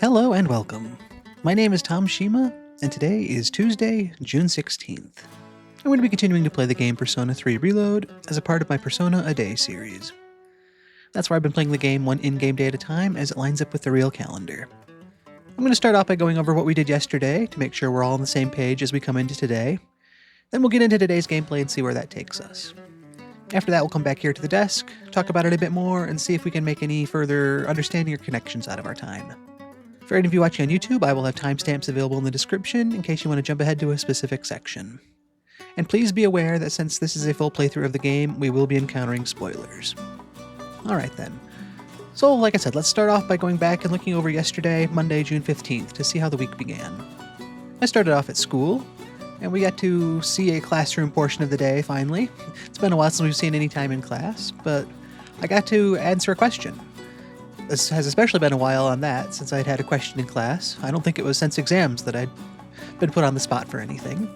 Hello and welcome. My name is Tom Shima, and today is Tuesday, June 16th. I'm going to be continuing to play the game Persona 3 Reload as a part of my Persona a Day series. That's where I've been playing the game one in-game day at a time as it lines up with the real calendar. I'm going to start off by going over what we did yesterday to make sure we're all on the same page as we come into today. Then we'll get into today's gameplay and see where that takes us. After that, we'll come back here to the desk, talk about it a bit more, and see if we can make any further understanding or connections out of our time. For any of you watching on YouTube, I will have timestamps available in the description in case you want to jump ahead to a specific section. And please be aware that since this is a full playthrough of the game, we will be encountering spoilers. Alright then. So, like I said, let's start off by going back and looking over yesterday, Monday, June 15th, to see how the week began. I started off at school, and we got to see a classroom portion of the day, finally. It's been a while since we've seen any time in class, but I got to answer a question. This has especially been a while on that, since I'd had a question in class. I don't think it was since exams that I'd been put on the spot for anything.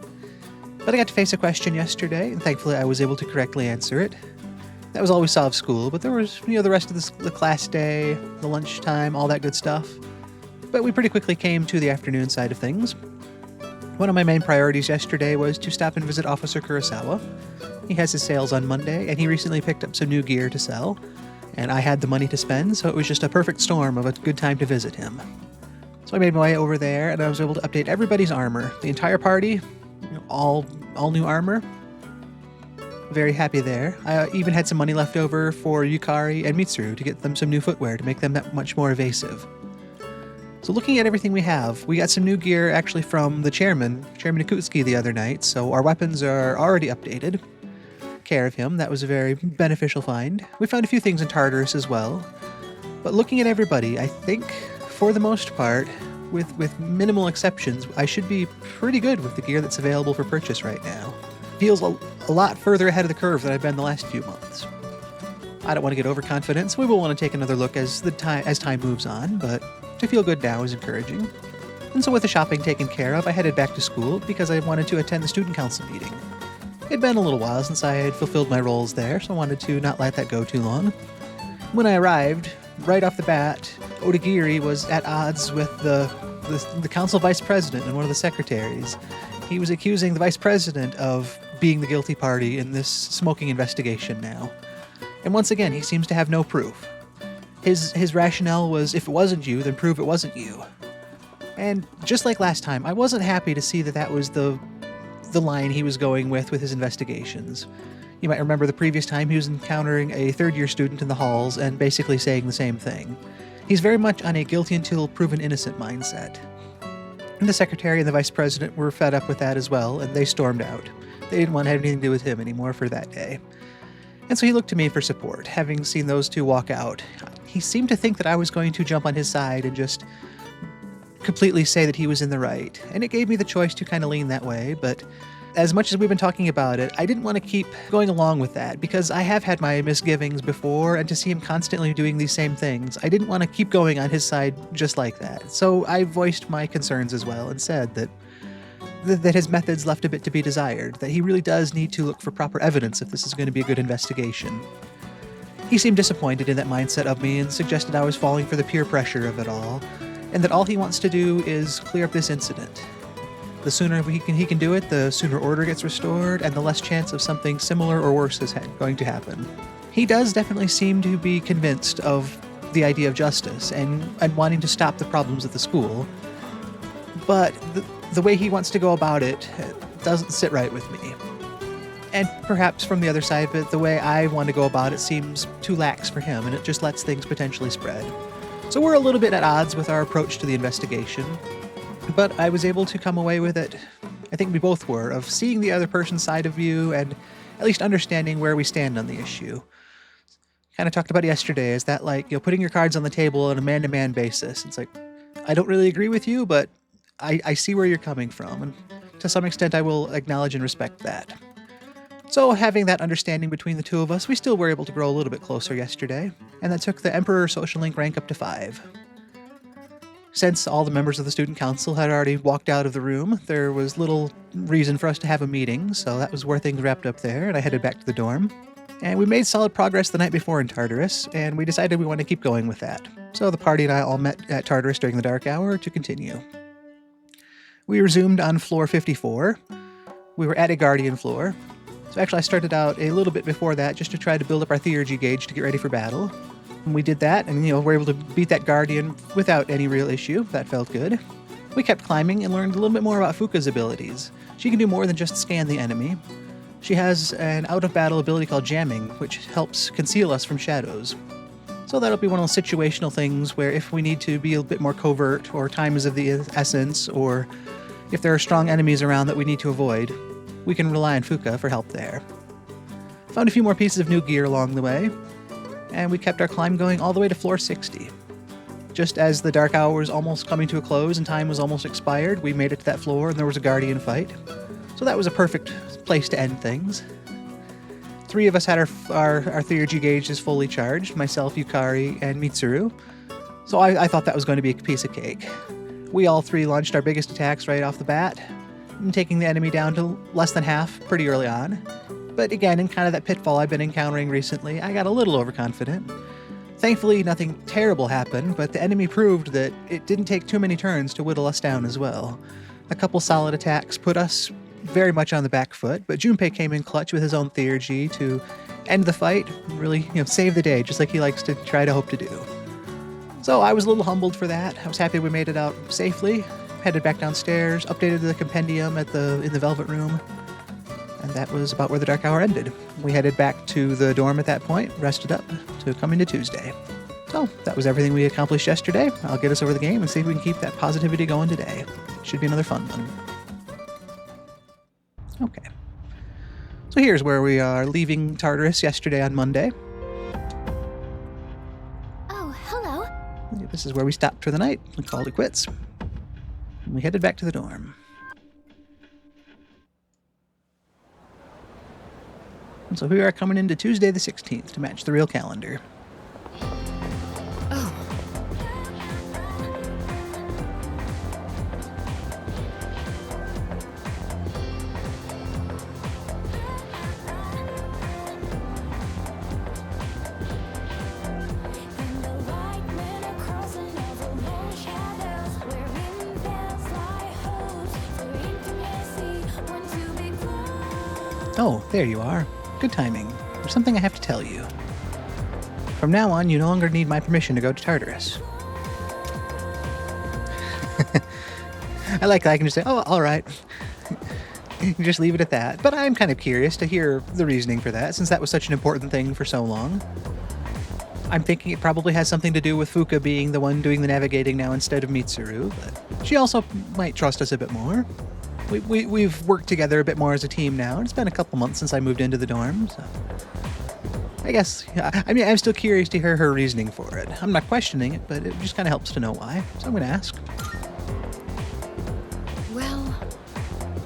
But I got to face a question yesterday, and thankfully I was able to correctly answer it. That was all we saw of school, but there was, the rest of the class day, the lunchtime, all that good stuff. But we pretty quickly came to the afternoon side of things. One of my main priorities yesterday was to stop and visit Officer Kurosawa. He has his sales on Monday, and he recently picked up some new gear to sell. And I had the money to spend, so it was just a perfect storm of a good time to visit him. So I made my way over there, and I was able to update everybody's armor. The entire party, all new armor. Very happy there. I even had some money left over for Yukari and Mitsuru to get them some new footwear to make them that much more evasive. So looking at everything we have, we got some new gear actually from the Chairman Akutsuki the other night, so our weapons are already updated. Care of him. That was a very beneficial find. We found a few things in Tartarus as well. But looking at everybody, I think, for the most part, with minimal exceptions, I should be pretty good with the gear that's available for purchase right now. Feels a lot further ahead of the curve than I've been the last few months. I don't want to get overconfident, so we will want to take another look as time moves on, but to feel good now is encouraging. And so with the shopping taken care of, I headed back to school because I wanted to attend the student council meeting. It'd been a little while since I had fulfilled my roles there, so I wanted to not let that go too long. When I arrived, right off the bat, Odagiri was at odds with the council vice president and one of the secretaries. He was accusing the vice president of being the guilty party in this smoking investigation now. And once again, he seems to have no proof. His rationale was, if it wasn't you, then prove it wasn't you. And just like last time, I wasn't happy to see that was the line he was going with his investigations. You might remember the previous time he was encountering a third-year student in the halls and basically saying the same thing. He's very much on a guilty until proven innocent mindset. And the secretary and the vice president were fed up with that as well, and they stormed out. They didn't want to have anything to do with him anymore for that day. And so he looked to me for support, having seen those two walk out. He seemed to think that I was going to jump on his side and just completely say that he was in the right, and it gave me the choice to kind of lean that way, but as much as we've been talking about it, I didn't want to keep going along with that, because I have had my misgivings before, and to see him constantly doing these same things, I didn't want to keep going on his side just like that. So I voiced my concerns as well, and said that his methods left a bit to be desired, that he really does need to look for proper evidence if this is going to be a good investigation. He seemed disappointed in that mindset of me, and suggested I was falling for the peer pressure of it all, and that all he wants to do is clear up this incident. The sooner he can do it, the sooner order gets restored, and the less chance of something similar or worse is going to happen. He does definitely seem to be convinced of the idea of justice and wanting to stop the problems at the school, but the way he wants to go about it doesn't sit right with me. And perhaps from the other side of it, the way I want to go about it seems too lax for him, and it just lets things potentially spread. So we're a little bit at odds with our approach to the investigation, but I was able to come away with it, I think we both were, of seeing the other person's side of view and at least understanding where we stand on the issue. Kind of talked about it yesterday, is that putting your cards on the table on a man-to-man basis. It's like, I don't really agree with you, but I see where you're coming from, and to some extent I will acknowledge and respect that. So having that understanding between the two of us, we still were able to grow a little bit closer yesterday, and that took the Emperor Social Link rank up to 5. Since all the members of the student council had already walked out of the room, there was little reason for us to have a meeting, so that was where things wrapped up there, and I headed back to the dorm. And we made solid progress the night before in Tartarus, and we decided we wanted to keep going with that. So the party and I all met at Tartarus during the dark hour to continue. We resumed on floor 54. We were at a guardian floor. So actually I started out a little bit before that just to try to build up our Theurgy gauge to get ready for battle. And we did that, and we're able to beat that guardian without any real issue. That felt good. We kept climbing and learned a little bit more about Fuuka's abilities. She can do more than just scan the enemy. She has an out-of-battle ability called jamming, which helps conceal us from shadows. So that'll be one of those situational things where if we need to be a bit more covert, or time is of the essence, or if there are strong enemies around that we need to avoid, we can rely on Fuuka for help there. Found a few more pieces of new gear along the way, and we kept our climb going all the way to floor 60. Just as the dark hour was almost coming to a close and time was almost expired, we made it to that floor and there was a guardian fight. So that was a perfect place to end things. 3 of us had our Theurgy gauges fully charged, myself, Yukari, and Mitsuru. So I thought that was going to be a piece of cake. We all 3 launched our biggest attacks right off the bat, taking the enemy down to less than half pretty early on. But again, in kind of that pitfall I've been encountering recently, I got a little overconfident. Thankfully, nothing terrible happened, but the enemy proved that it didn't take too many turns to whittle us down as well. A couple solid attacks put us very much on the back foot, but Junpei came in clutch with his own Theurgy to end the fight, really, save the day, just like he likes to try to hope to do. So I was a little humbled for that. I was happy we made it out safely, headed back downstairs, updated the compendium in the Velvet Room, and that was about where the dark hour ended. We headed back to the dorm at that point, rested up to come into Tuesday. So that was everything we accomplished yesterday. I'll get us over the game and see if we can keep that positivity going today. Should be another fun one. Okay. So here's where we are leaving Tartarus yesterday on Monday. Oh, hello. This is where we stopped for the night and called it quits. And we headed back to the dorm. And so we are coming into Tuesday the 16th to match the real calendar. Oh. Oh, there you are. Good timing. There's something I have to tell you. From now on, you no longer need my permission to go to Tartarus. I like that I can just say, oh, all right. You can just leave it at that. But I'm kind of curious to hear the reasoning for that, since that was such an important thing for so long. I'm thinking it probably has something to do with Fuuka being the one doing the navigating now instead of Mitsuru, but she also might trust us a bit more. We've worked together a bit more as a team now, and it's been a couple months since I moved into the dorm, so I guess, I'm still curious to hear her reasoning for it. I'm not questioning it, but it just kind of helps to know why, so I'm going to ask. Well...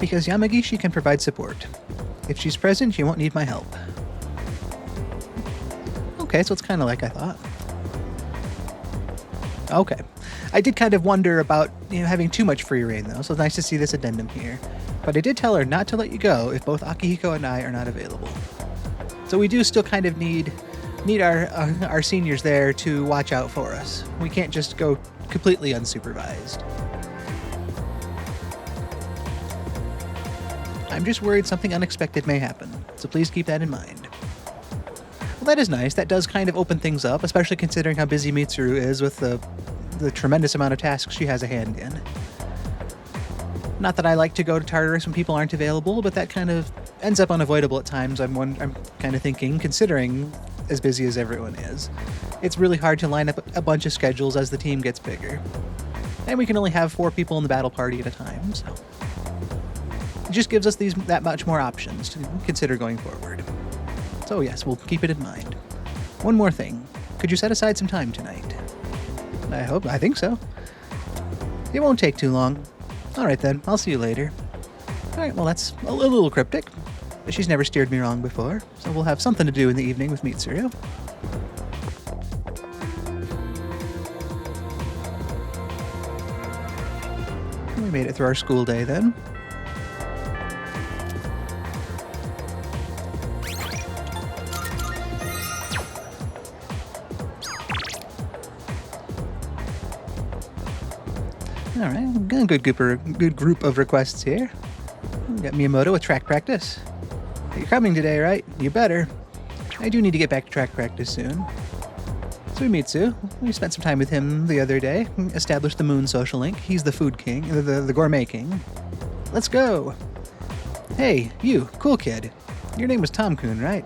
Because Yamagishi can provide support. If she's present, she won't need my help. Okay, so it's kind of like I thought. Okay. I did kind of wonder about, having too much free reign, though, so it's nice to see this addendum here. But I did tell her not to let you go if both Akihiko and I are not available. So we do still kind of need our seniors there to watch out for us. We can't just go completely unsupervised. I'm just worried something unexpected may happen, so please keep that in mind. Well, that is nice. That does kind of open things up, especially considering how busy Mitsuru is with the tremendous amount of tasks she has a hand in. Not that I like to go to Tartarus when people aren't available, but that kind of ends up unavoidable at times. I'm kind of thinking, considering as busy as everyone is. It's really hard to line up a bunch of schedules as the team gets bigger. And we can only have 4 people in the battle party at a time, so it just gives us that much more options to consider going forward. So yes, we'll keep it in mind. One more thing. Could you set aside some time tonight? I think so. It won't take too long. Alright then, I'll see you later. Alright, well that's a little cryptic, but she's never steered me wrong before, so we'll have something to do in the evening with Mitsuru. We made it through our school day then. All right, good group of requests here. We got Miyamoto with track practice. You're coming today, right? You better. I do need to get back to track practice soon. Suimitsu, we spent some time with him the other day, established the Moon social link. He's the food king, the gourmet king. Let's go. Hey, you, cool kid. Your name was Tom-kun, right?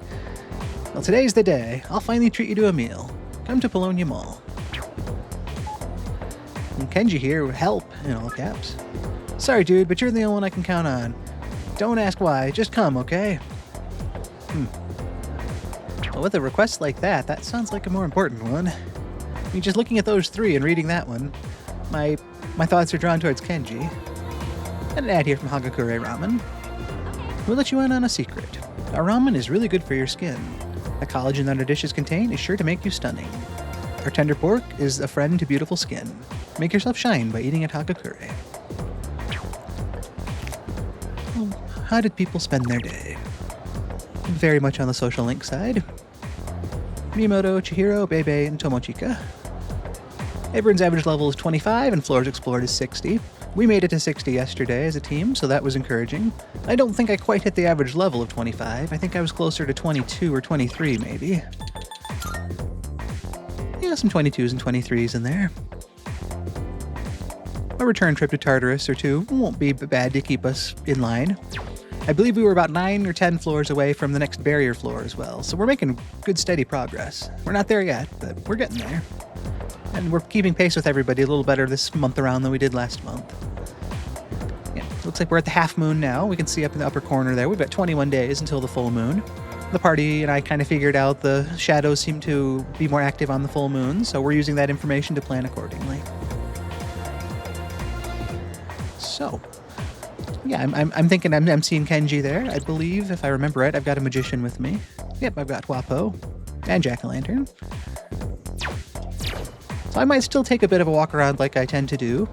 Well, today's the day. I'll finally treat you to a meal. Come to Polonia Mall. And Kenji here, help, in all caps. Sorry, dude, but you're the only one I can count on. Don't ask why, just come, okay? Well, with a request like that sounds like a more important one. I mean, just looking at those three and reading that one, my thoughts are drawn towards Kenji. And an ad here from Hagakure Ramen. We'll let you in on a secret. Our ramen is really good for your skin. The collagen that our dishes contain is sure to make you stunning. Our tender pork is a friend to beautiful skin. Make yourself shine by eating at Hagakure. Well, how did people spend their day? Very much on the social link side. Miyamoto, Chihiro, Bebe, and Tomochika. Everyone's average level is 25 and floors explored is 60. We made it to 60 yesterday as a team, so that was encouraging. I don't think I quite hit the average level of 25. I think I was closer to 22 or 23, maybe. Yeah, some 22s and 23s in there. A return trip to Tartarus or two won't be bad to keep us in line. I believe we were about 9 or 10 floors away from the next barrier floor as well, so we're making good steady progress. We're not there yet, but we're getting there. And we're keeping pace with everybody a little better this month around than we did last month. Yeah, looks like we're at the half moon now. We can see up in the upper corner there. We've got 21 days until the full moon. The party and I kind of figured out the shadows seem to be more active on the full moon, so we're using that information to plan accordingly. So, yeah, I'm thinking I'm seeing Kenji there. I believe, if I remember right, I've got a magician with me. Yep, I've got Wapo and Jack-o'-lantern. So I might still take a bit of a walk around like I tend to do.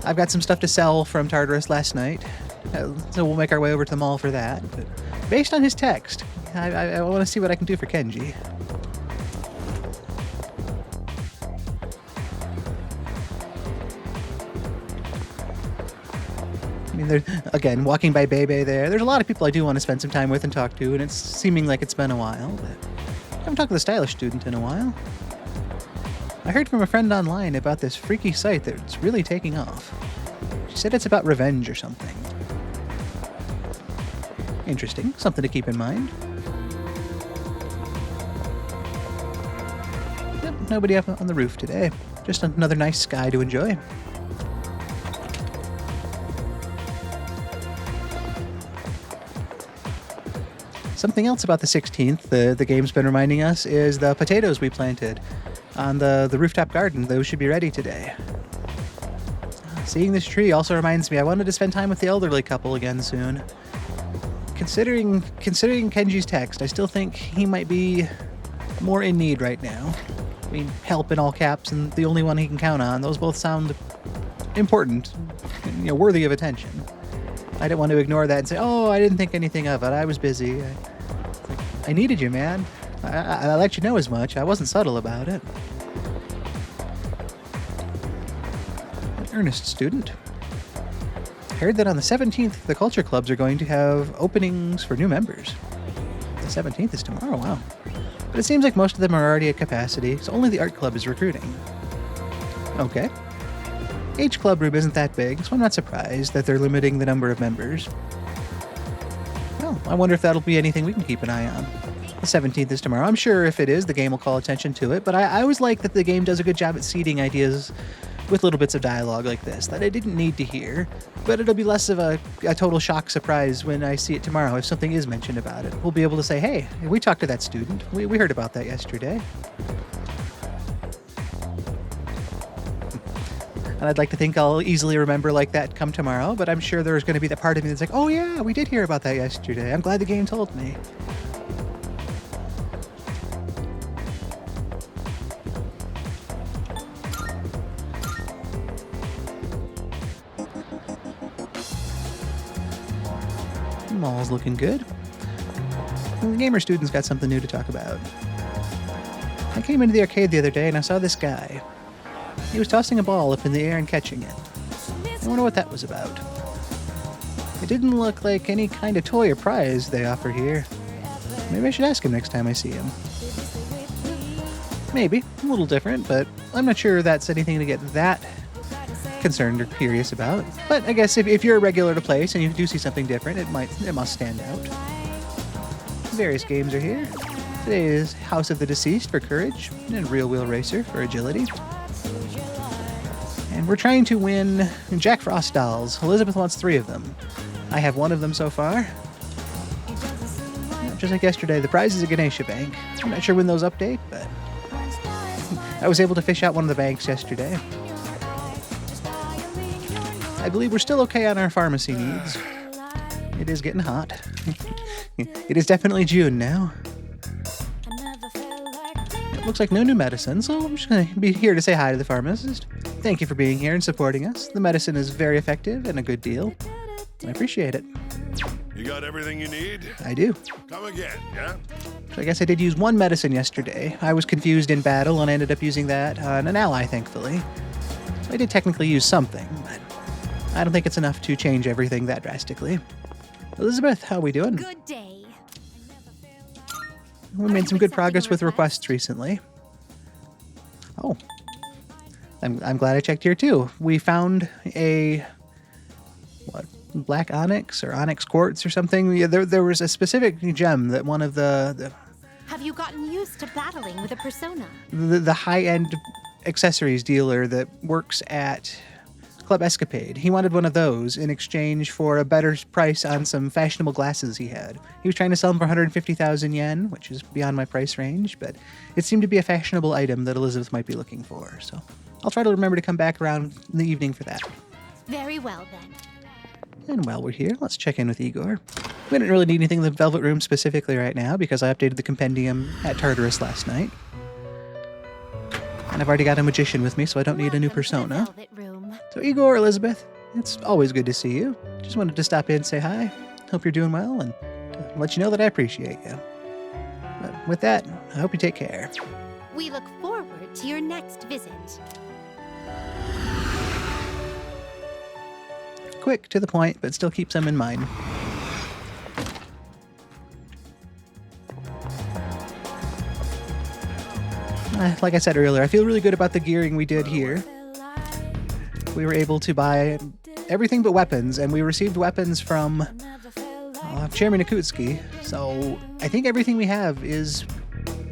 I've got some stuff to sell from Tartarus last night, so we'll make our way over to the mall for that. But based on his text, I want to see what I can do for Kenji. I mean, again, walking by Bebe there's a lot of people I do want to spend some time with and talk to, and it's seeming like it's been a while, but I haven't talked to the stylish student in a while. I heard from a friend online about this freaky site that's really taking off. She said it's about revenge or something. Interesting, something to keep in mind. Yep, nobody up on the roof today. Just another nice sky to enjoy. Something else about the 16th, the game's been reminding us, is the potatoes we planted on the rooftop garden. Those should be ready today. Seeing this tree also reminds me I wanted to spend time with the elderly couple again soon. Considering Kenji's text, I still think he might be more in need right now. I mean, help in all caps and the only one he can count on. Those both sound important, worthy of attention. I didn't want to ignore that and say, oh, I didn't think anything of it. I was busy. I needed you, man. I let you know as much. I wasn't subtle about it. An earnest student. Heard that on the 17th, the culture clubs are going to have openings for new members. The 17th is tomorrow, wow. But it seems like most of them are already at capacity, so only the art club is recruiting. Okay. Each club room isn't that big, so I'm not surprised that they're limiting the number of members. Well, I wonder if that'll be anything we can keep an eye on. The 17th is tomorrow. I'm sure if it is, the game will call attention to it, but I always like that the game does a good job at seeding ideas with little bits of dialogue like this that I didn't need to hear, but it'll be less of a total shock surprise when I see it tomorrow if something is mentioned about it. We'll be able to say, hey, we talked to that student. We heard about that yesterday. And I'd like to think I'll easily remember like that come tomorrow, but I'm sure there's going to be that part of me that's like, oh yeah, we did hear about that yesterday. I'm glad the game told me. Mall's looking good. The gamer student's got something new to talk about. I came into the arcade the other day and I saw this guy. He was tossing a ball up in the air and catching it. I wonder what that was about. It didn't look like any kind of toy or prize they offer here. Maybe I should ask him next time I see him. Maybe. A little different, but I'm not sure that's anything to get that concerned or curious about. But I guess if you're a regular to place and you do see something different, it must stand out. Various games are here. Today is House of the Deceased for courage and Real Wheel Racer for agility. And we're trying to win Jack Frost dolls. Elizabeth wants 3 of them. I have 1 of them so far. Just like yesterday, the prize is a Ganesha bank. I'm not sure when those update, but I was able to fish out one of the banks yesterday. I believe we're still okay on our pharmacy needs. It is getting hot. It is definitely June now. It looks like no new medicine, so I'm just going to be here to say hi to the pharmacist. Thank you for being here and supporting us. The medicine is very effective and a good deal. I appreciate it. You got everything you need? I do. Come again, yeah? So I guess I did use 1 medicine yesterday. I was confused in battle and I ended up using that on an ally, thankfully. So I did technically use something, but I don't think it's enough to change everything that drastically. Elizabeth, how are we doing? Good day. We made some good progress with requests recently. Oh. I'm glad I checked here too. We found a black onyx or onyx quartz or something. Yeah, there was a specific gem that one of the Have you gotten used to battling with a persona? the high-end accessories dealer that works at Club Escapade. He wanted one of those in exchange for a better price on some fashionable glasses he had. He was trying to sell them for 150,000 yen, which is beyond my price range, but it seemed to be a fashionable item that Elizabeth might be looking for. So I'll try to remember to come back around in the evening for that. Very well, then. And while we're here, let's check in with Igor. We didn't really need anything in the Velvet Room specifically right now because I updated the compendium at Tartarus last night. And I've already got a magician with me, so I don't need a new Welcome to the persona. Velvet Room. So Igor, Elizabeth, it's always good to see you. Just wanted to stop in and say hi. Hope you're doing well and let you know that I appreciate you. But with that, I hope you take care. We look forward to your next visit. Quick, to the point, but still keep some in mind. Like I said earlier, I feel really good about the gearing we did here. We were able to buy everything but weapons, and we received weapons from Chairman Akutsuki, so I think everything we have is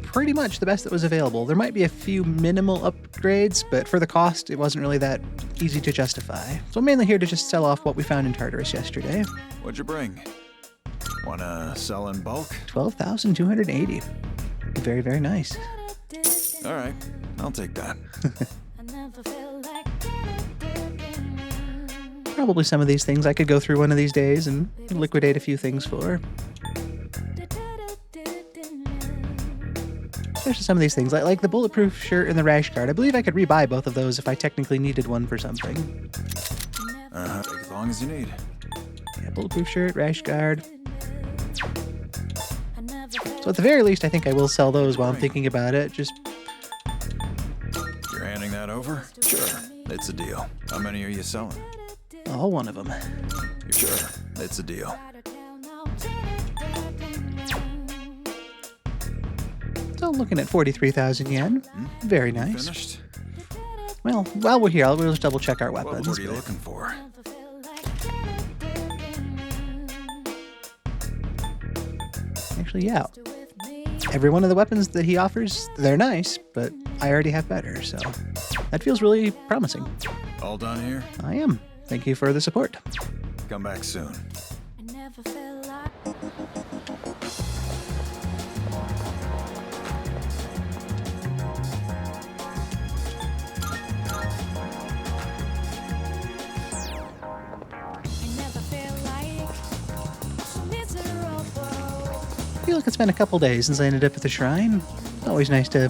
pretty much the best that was available. There might be a few minimal upgrades, but for the cost, it wasn't really that easy to justify. So I'm mainly here to just sell off what we found in Tartarus yesterday. What'd you bring? Wanna sell in bulk? 12,280. Very, very nice. All right, I'll take that. Probably some of these things I could go through one of these days and liquidate a few things for. There's some of these things, like the bulletproof shirt and the rash guard. I believe I could rebuy both of those if I technically needed one for something. Take as long as you need. Yeah, bulletproof shirt, rash guard. So at the very least, I think I will sell those while I'm thinking about it. Just You're handing that over? Sure, it's a deal. How many are you selling? all one of them. You're sure? It's a deal. So looking at 43,000 yen. Very nice. Finished? Well, while we're here, we'll just double check our weapons. What are you but- looking for? Actually, yeah. Every one of the weapons that he offers, they're nice, but I already have better, so that feels really promising. All done here? I am. Thank you for the support. Come back soon. I feel like it's been a couple days since I ended up at the shrine. It's always nice to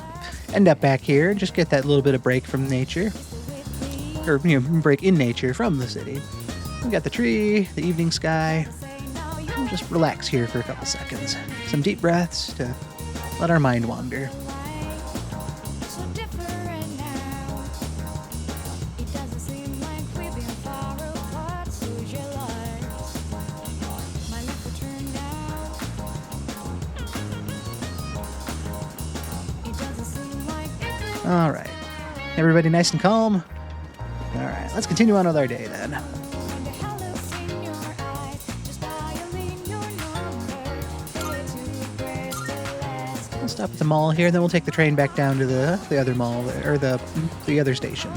end up back here and just get that little bit of break from nature. Or, break in nature from the city. We got the tree, the evening sky. We'll just relax here for a couple seconds. Some deep breaths to let our mind wander. All right. Everybody nice and calm? All right, let's continue on with our day then. We'll stop at the mall here, then we'll take the train back down to the other mall, or the other station.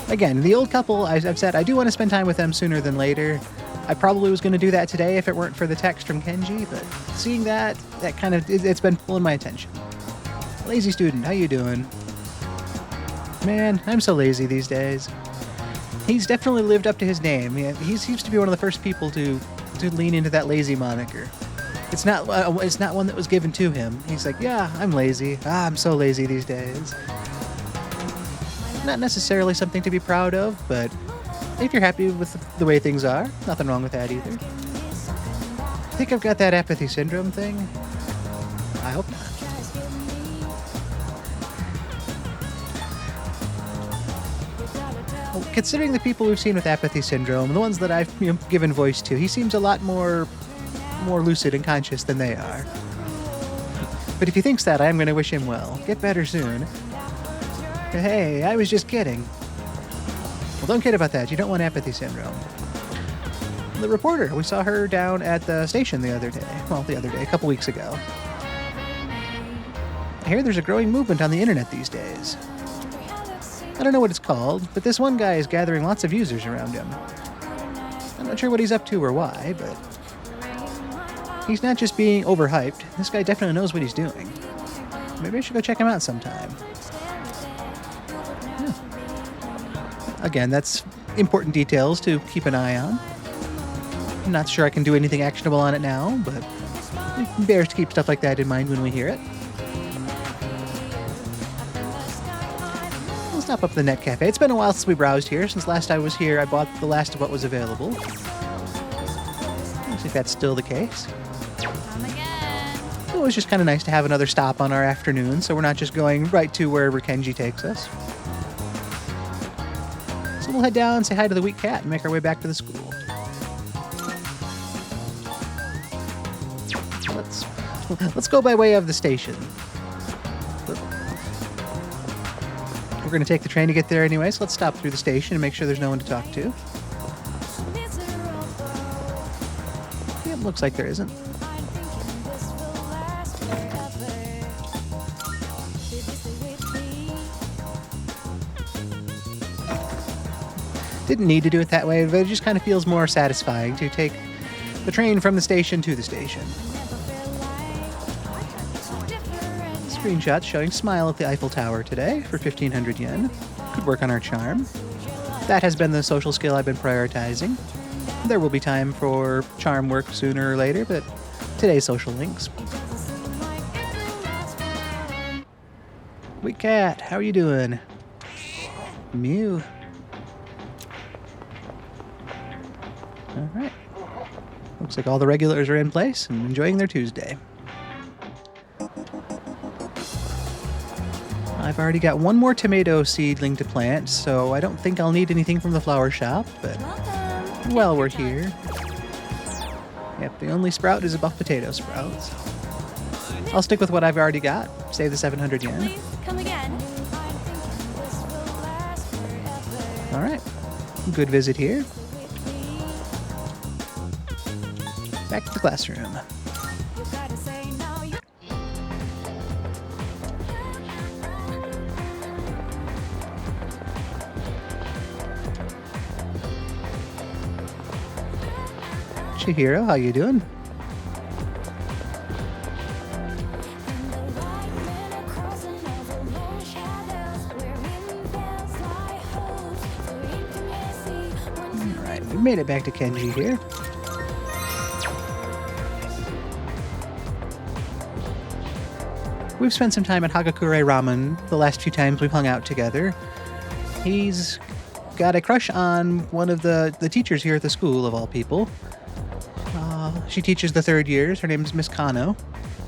Again, the old couple, I've said I do want to spend time with them sooner than later. I probably was going to do that today if it weren't for the text from Kenji, but seeing that kind of, it's been pulling my attention. Lazy student, how you doing? Man, I'm so lazy these days. He's definitely lived up to his name. He seems to be one of the first people to lean into that lazy moniker. It's not one that was given to him. He's like, yeah, I'm lazy. I'm so lazy these days. Not necessarily something to be proud of, but if you're happy with the way things are, nothing wrong with that either. I think I've got that apathy syndrome thing. I hope not. Well, considering the people we've seen with apathy syndrome, the ones that I've given voice to, he seems a lot more lucid and conscious than they are. But if he thinks that, I'm going to wish him well. Get better soon. Hey, I was just kidding. Well, don't kid about that. You don't want apathy syndrome. The reporter, we saw her down at the station the other day. Well, a couple weeks ago. I hear there's a growing movement on the internet these days. I don't know what it's called, but this one guy is gathering lots of users around him. I'm not sure what he's up to or why, but he's not just being overhyped. This guy definitely knows what he's doing. Maybe I should go check him out sometime. Yeah. Again, that's important details to keep an eye on. I'm not sure I can do anything actionable on it now, but it bears to keep stuff like that in mind when we hear it. We'll stop up at the Net Cafe. It's been a while since we browsed here. Since last I was here, I bought the last of what was available. Looks like that's still the case. It was just kind of nice to have another stop on our afternoon, so we're not just going right to wherever Kenji takes us. So we'll head down, say hi to the weak cat, and make our way back to the school. Let's go by way of the station. We're going to take the train to get there anyway, so let's stop through the station and make sure there's no one to talk to. Yep, looks like there isn't. Didn't need to do it that way, but it just kind of feels more satisfying to take the train from the station to the station. Screenshots showing Smile at the Eiffel Tower today for 1,500 yen. Could work on our charm. That has been the social skill I've been prioritizing. There will be time for charm work sooner or later, but today's social links. Wait, cat, how are you doing? Mew. Alright. Looks like all the regulars are in place and enjoying their Tuesday. I've already got one more tomato seedling to plant, so I don't think I'll need anything from the flower shop, but well, we're here. Yep, the only sprout is a buff potato sprout. So I'll stick with what I've already got. Save the 700 yen. Please come again. Alright. Good visit here. Back to the classroom. Chihiro, how you doing? Alright, we made it back to Kenji here. We've spent some time at Hagakure Ramen the last few times we've hung out together. He's got a crush on one of the teachers here at the school, of all people. She teaches the third years. Her name is Miss Kano.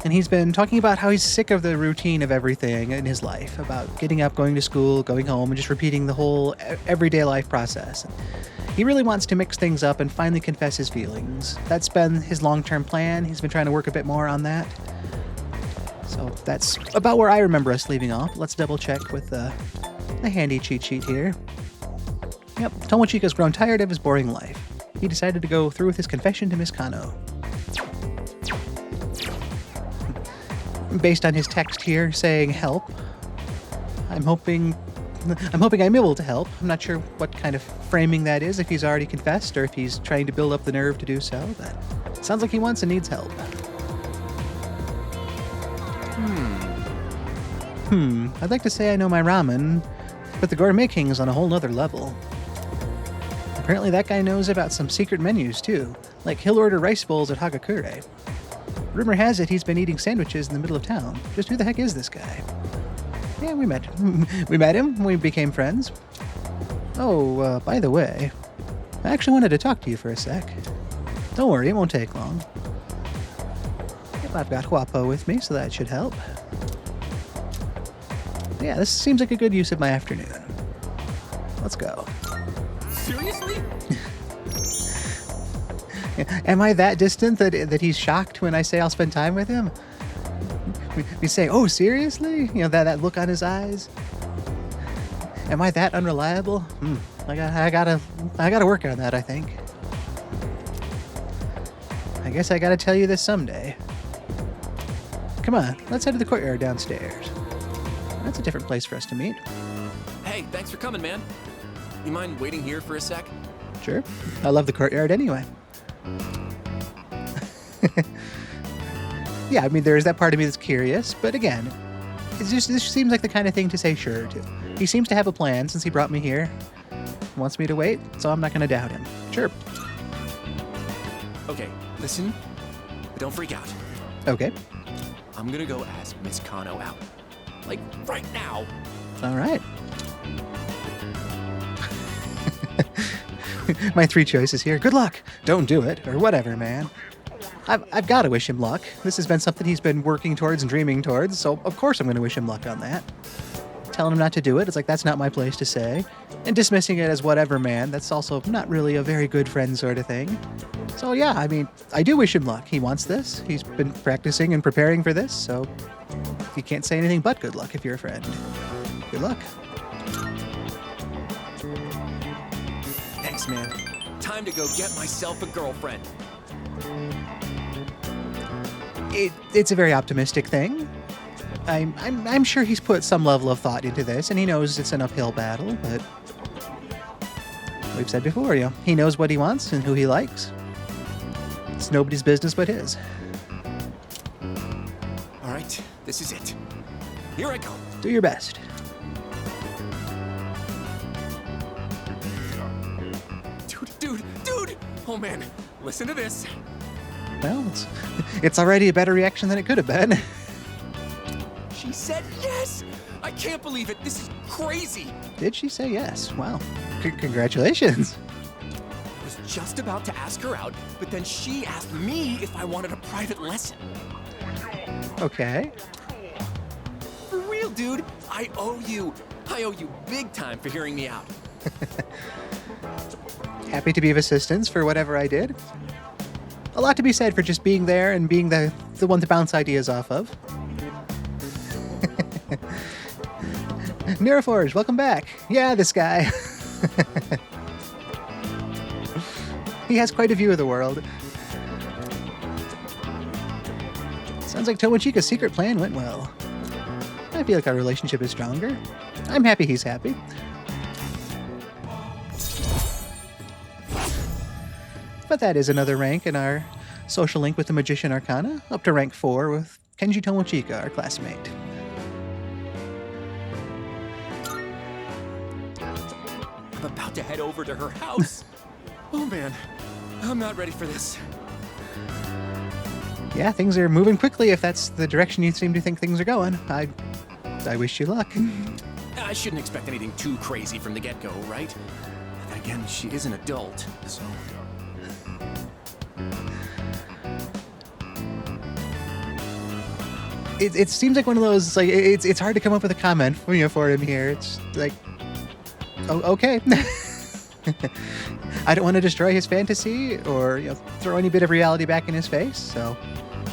And he's been talking about how he's sick of the routine of everything in his life, about getting up, going to school, going home, and just repeating the whole everyday life process. He really wants to mix things up and finally confess his feelings. That's been his long-term plan. He's been trying to work a bit more on that. So that's about where I remember us leaving off. Let's double check with a handy cheat sheet here. Yep, Tomochika's grown tired of his boring life. He decided to go through with his confession to Miss Kano. Based on his text here saying help, I'm hoping I'm able to help. I'm not sure what kind of framing that is, if he's already confessed or if he's trying to build up the nerve to do so, but sounds like he wants and needs help. I'd like to say I know my ramen, but the Gourmet King is on a whole nother level. Apparently that guy knows about some secret menus too, like he'll order rice bowls at Hagakure. Rumor has it he's been eating sandwiches in the middle of town. Just who the heck is this guy? Yeah, we met him. We became friends. Oh, by the way, I actually wanted to talk to you for a sec. Don't worry, it won't take long. Yep, I've got Huapo with me, so that should help. Yeah, this seems like a good use of my afternoon. Let's go. Seriously? Am I that distant that he's shocked when I say I'll spend time with him? We say, oh, seriously? You know, that look on his eyes? Am I that unreliable? I gotta work on that, I think. I guess I gotta tell you this someday. Come on, let's head to the courtyard downstairs. That's a different place for us to meet. Hey, thanks for coming, man. You mind waiting here for a sec? Sure. I love the courtyard anyway. Yeah, I mean, there's that part of me that's curious, but again, this seems like the kind of thing to say sure to. He seems to have a plan since he brought me here. Wants me to wait, so I'm not going to doubt him. Sure. Okay, listen, but don't freak out. Okay. I'm gonna go ask Miss Kano out. Like, right now. All right. My three choices here. Good luck. Don't do it. Or whatever, man. I've got to wish him luck. This has been something he's been working towards and dreaming towards, so of course I'm going to wish him luck on that. Telling him not to do it, it's like that's not my place to say. And dismissing it as whatever, man, that's also not really a very good friend sort of thing. So yeah, I mean, I do wish him luck. He wants this. He's been practicing and preparing for this, so you can't say anything but good luck if you're a friend. Good luck. Thanks, man. Time to go get myself a girlfriend. It's a very optimistic thing. I'm sure he's put some level of thought into this, and he knows it's an uphill battle, but we've said before, you know, he knows what he wants and who he likes. It's nobody's business but his. All right, this is it. Here I go. Do your best. Dude! Oh man, listen to this. Well, it's already a better reaction than it could have been. She said yes! I can't believe it. This is crazy. Did she say yes? Wow. Congratulations. I was just about to ask her out, but then she asked me if I wanted a private lesson. Okay. For real, dude. I owe you big time for hearing me out. Happy to be of assistance for whatever I did. A lot to be said for just being there and being the one to bounce ideas off of. Neuroforge, welcome back. Yeah, this guy. He has quite a view of the world. Sounds like Tomochika's secret plan went well. I feel like our relationship is stronger. I'm happy he's happy. But that is another rank in our social link with the Magician Arcana, up to rank 4 with Kenji Tomochika, our classmate. I'm about to head over to her house. Oh man, I'm not ready for this. Yeah, things are moving quickly if that's the direction you seem to think things are going. I wish you luck. I shouldn't expect anything too crazy from the get-go, right? But then again, she is an adult, so... It seems like one of those, like, it's hard to come up with a comment for him here. It's like, oh, okay. I don't want to destroy his fantasy or throw any bit of reality back in his face, so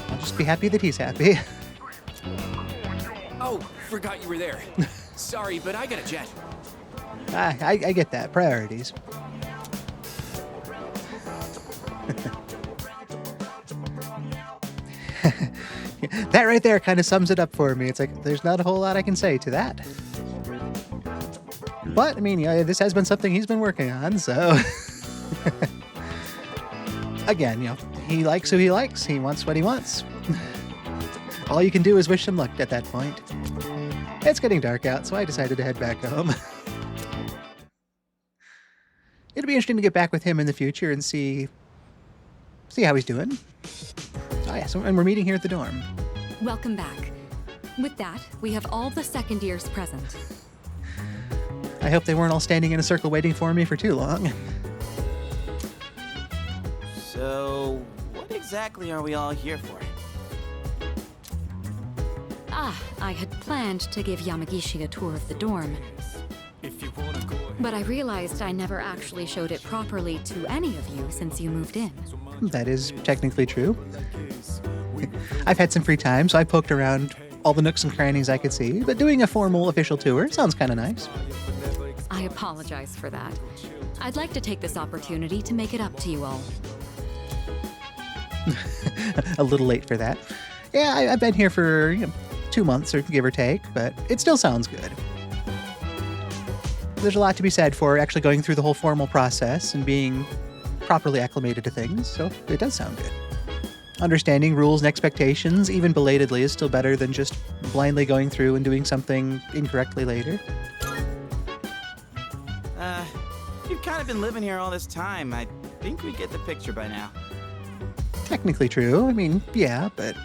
I'll just be happy that he's happy. forgot you were there. Sorry, but I got a jet. I get that. Priorities. That right there kind of sums it up for me. It's like, there's not a whole lot I can say to that. But, I mean, yeah, this has been something he's been working on, so... Again, he likes who he likes. He wants what he wants. All you can do is wish him luck at that point. It's getting dark out, so I decided to head back home. It'll be interesting to get back with him in the future and see how he's doing. Oh yeah, and we're meeting here at the dorm. Welcome back. With that, we have all the second years present. I hope they weren't all standing in a circle waiting for me for too long. So, what exactly are we all here for? I had planned to give Yamagishi a tour of the dorm. But I realized I never actually showed it properly to any of you since you moved in. That is technically true. I've had some free time, so I poked around all the nooks and crannies I could see, but doing a formal official tour sounds kind of nice. I apologize for that. I'd like to take this opportunity to make it up to you all. A little late for that. Yeah, I've been here for 2 months, or give or take, but it still sounds good. There's a lot to be said for actually going through the whole formal process and being properly acclimated to things, so it does sound good. Understanding rules and expectations, even belatedly, is still better than just blindly going through and doing something incorrectly later. You've kind of been living here all this time. I think we get the picture by now. Technically true. I mean, yeah, but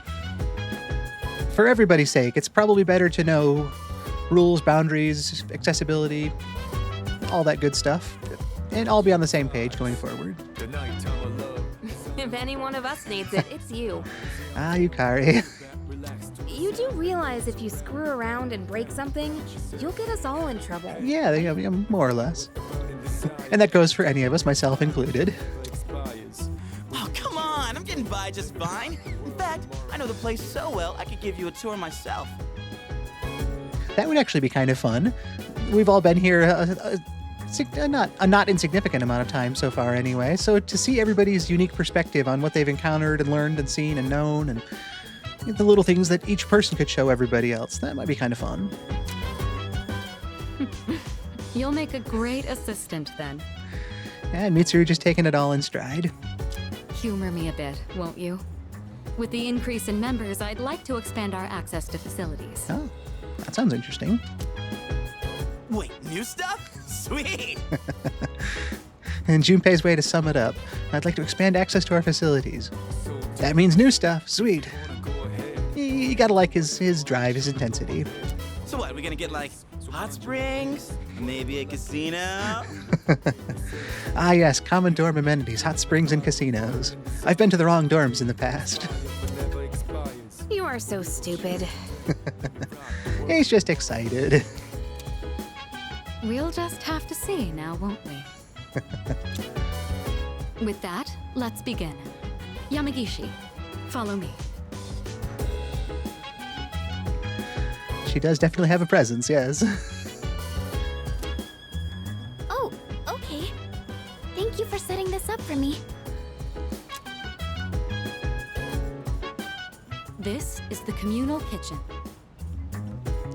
for everybody's sake, it's probably better to know rules, boundaries, accessibility, all that good stuff, and all be on the same page going forward. If any one of us needs it, it's you. Ah, Yukari. You do realize if you screw around and break something, you'll get us all in trouble. Yeah, more or less. And that goes for any of us, myself included. Oh, come on! I'm getting by just fine. In fact, I know the place so well, I could give you a tour myself. That would actually be kind of fun. We've all been here a not insignificant amount of time so far anyway, so to see everybody's unique perspective on what they've encountered and learned and seen and known, and the little things that each person could show everybody else, that might be kind of fun. You'll make a great assistant then. And Mitsuru just taking it all in stride. Humor me a bit, won't you? With the increase in members, I'd like to expand our access to facilities. Oh, that sounds interesting. Wait, new stuff? Sweet! And Junpei's way to sum it up, I'd like to expand access to our facilities. That means new stuff. Sweet. You gotta like his drive, his intensity. So what, we gonna get like hot springs? Maybe a casino? Ah yes, common dorm amenities, hot springs and casinos. I've been to the wrong dorms in the past. You are so stupid. He's just excited. We'll just have to see now, won't we? With that, let's begin. Yamagishi, follow me. She does definitely have a presence, yes. Oh, okay. Thank you for setting this up for me. This is the communal kitchen.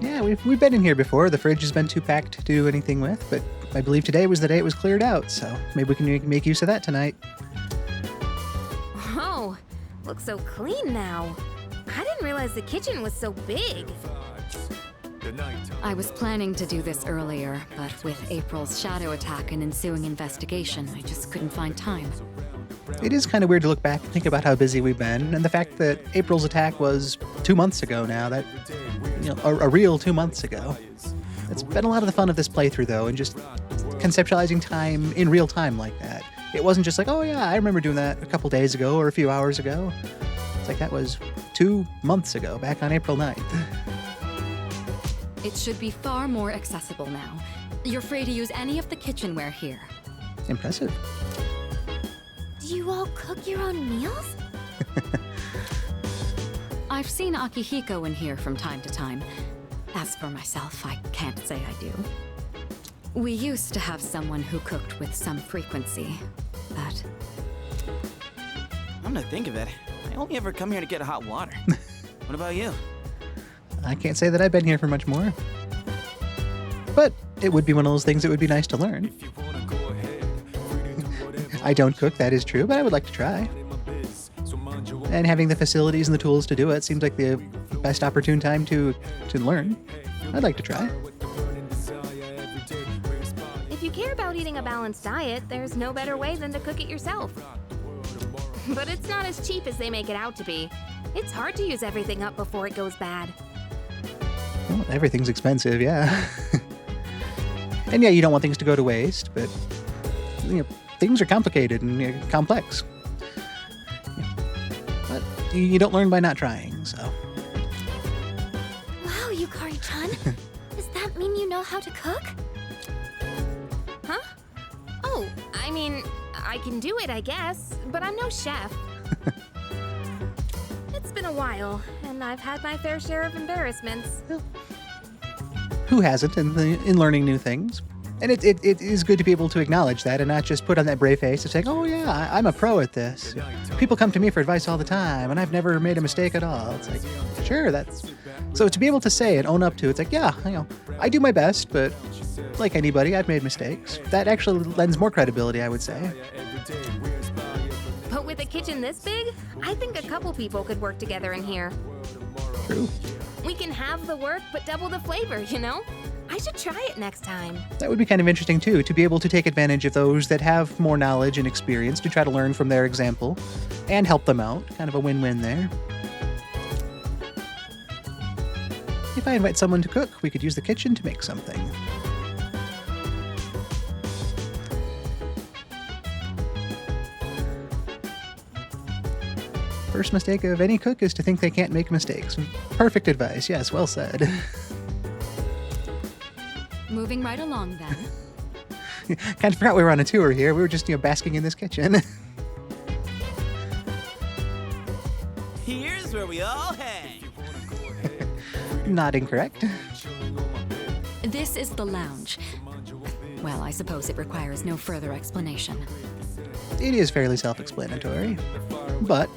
Yeah, we've been in here before. The fridge has been too packed to do anything with, but I believe today was the day it was cleared out, so maybe we can make use of that tonight. Oh, looks so clean now. I didn't realize the kitchen was so big. I was planning to do this earlier, but with April's shadow attack and ensuing investigation, I just couldn't find time. It is kind of weird to look back and think about how busy we've been, and the fact that April's attack was 2 months ago now, that, a real 2 months ago. It's been a lot of the fun of this playthrough, though, and just conceptualizing time in real time like that. It wasn't just like, oh yeah, I remember doing that a couple days ago or a few hours ago. It's like that was 2 months ago, back on April 9th. It should be far more accessible now. You're free to use any of the kitchenware here. Impressive. Do you all cook your own meals? I've seen Akihiko in here from time to time. As for myself, I can't say I do. We used to have someone who cooked with some frequency, but I'm gonna think of it. I only ever come here to get hot water. What about you? I can't say that I've been here for much more. But it would be one of those things that would be nice to learn. I don't cook, that is true, but I would like to try. And having the facilities and the tools to do it seems like the best opportune time to learn. I'd like to try. If you care about eating a balanced diet, there's no better way than to cook it yourself. But it's not as cheap as they make it out to be. It's hard to use everything up before it goes bad. Well, everything's expensive, yeah. And yeah, you don't want things to go to waste, but things are complicated and complex. But you don't learn by not trying, so. Wow, Yukari-chan. Does that mean you know how to cook? Huh? Oh, I mean, I can do it, I guess, but I'm no chef. It's been a while, and I've had my fair share of embarrassments. Who hasn't in learning new things? And it is good to be able to acknowledge that and not just put on that brave face of saying, oh yeah, I'm a pro at this. People come to me for advice all the time, and I've never made a mistake at all. It's like, sure, that's... So to be able to say and own up to, it's like, yeah, I do my best, but like anybody, I've made mistakes. That actually lends more credibility, I would say. But with a kitchen this big, I think a couple people could work together in here. True. We can have the work, but double the flavor, you know? I should try it next time. That would be kind of interesting, too, to be able to take advantage of those that have more knowledge and experience to try to learn from their example and help them out. Kind of a win-win there. If I invite someone to cook, we could use the kitchen to make something. First mistake of any cook is to think they can't make mistakes. Perfect advice. Yes, well said. moving right along then. Kind of forgot we were on a tour here. We were just, basking in this kitchen. Here's where we all hang. Not incorrect. This is the lounge. Well, I suppose it requires no further explanation. It is fairly self-explanatory, but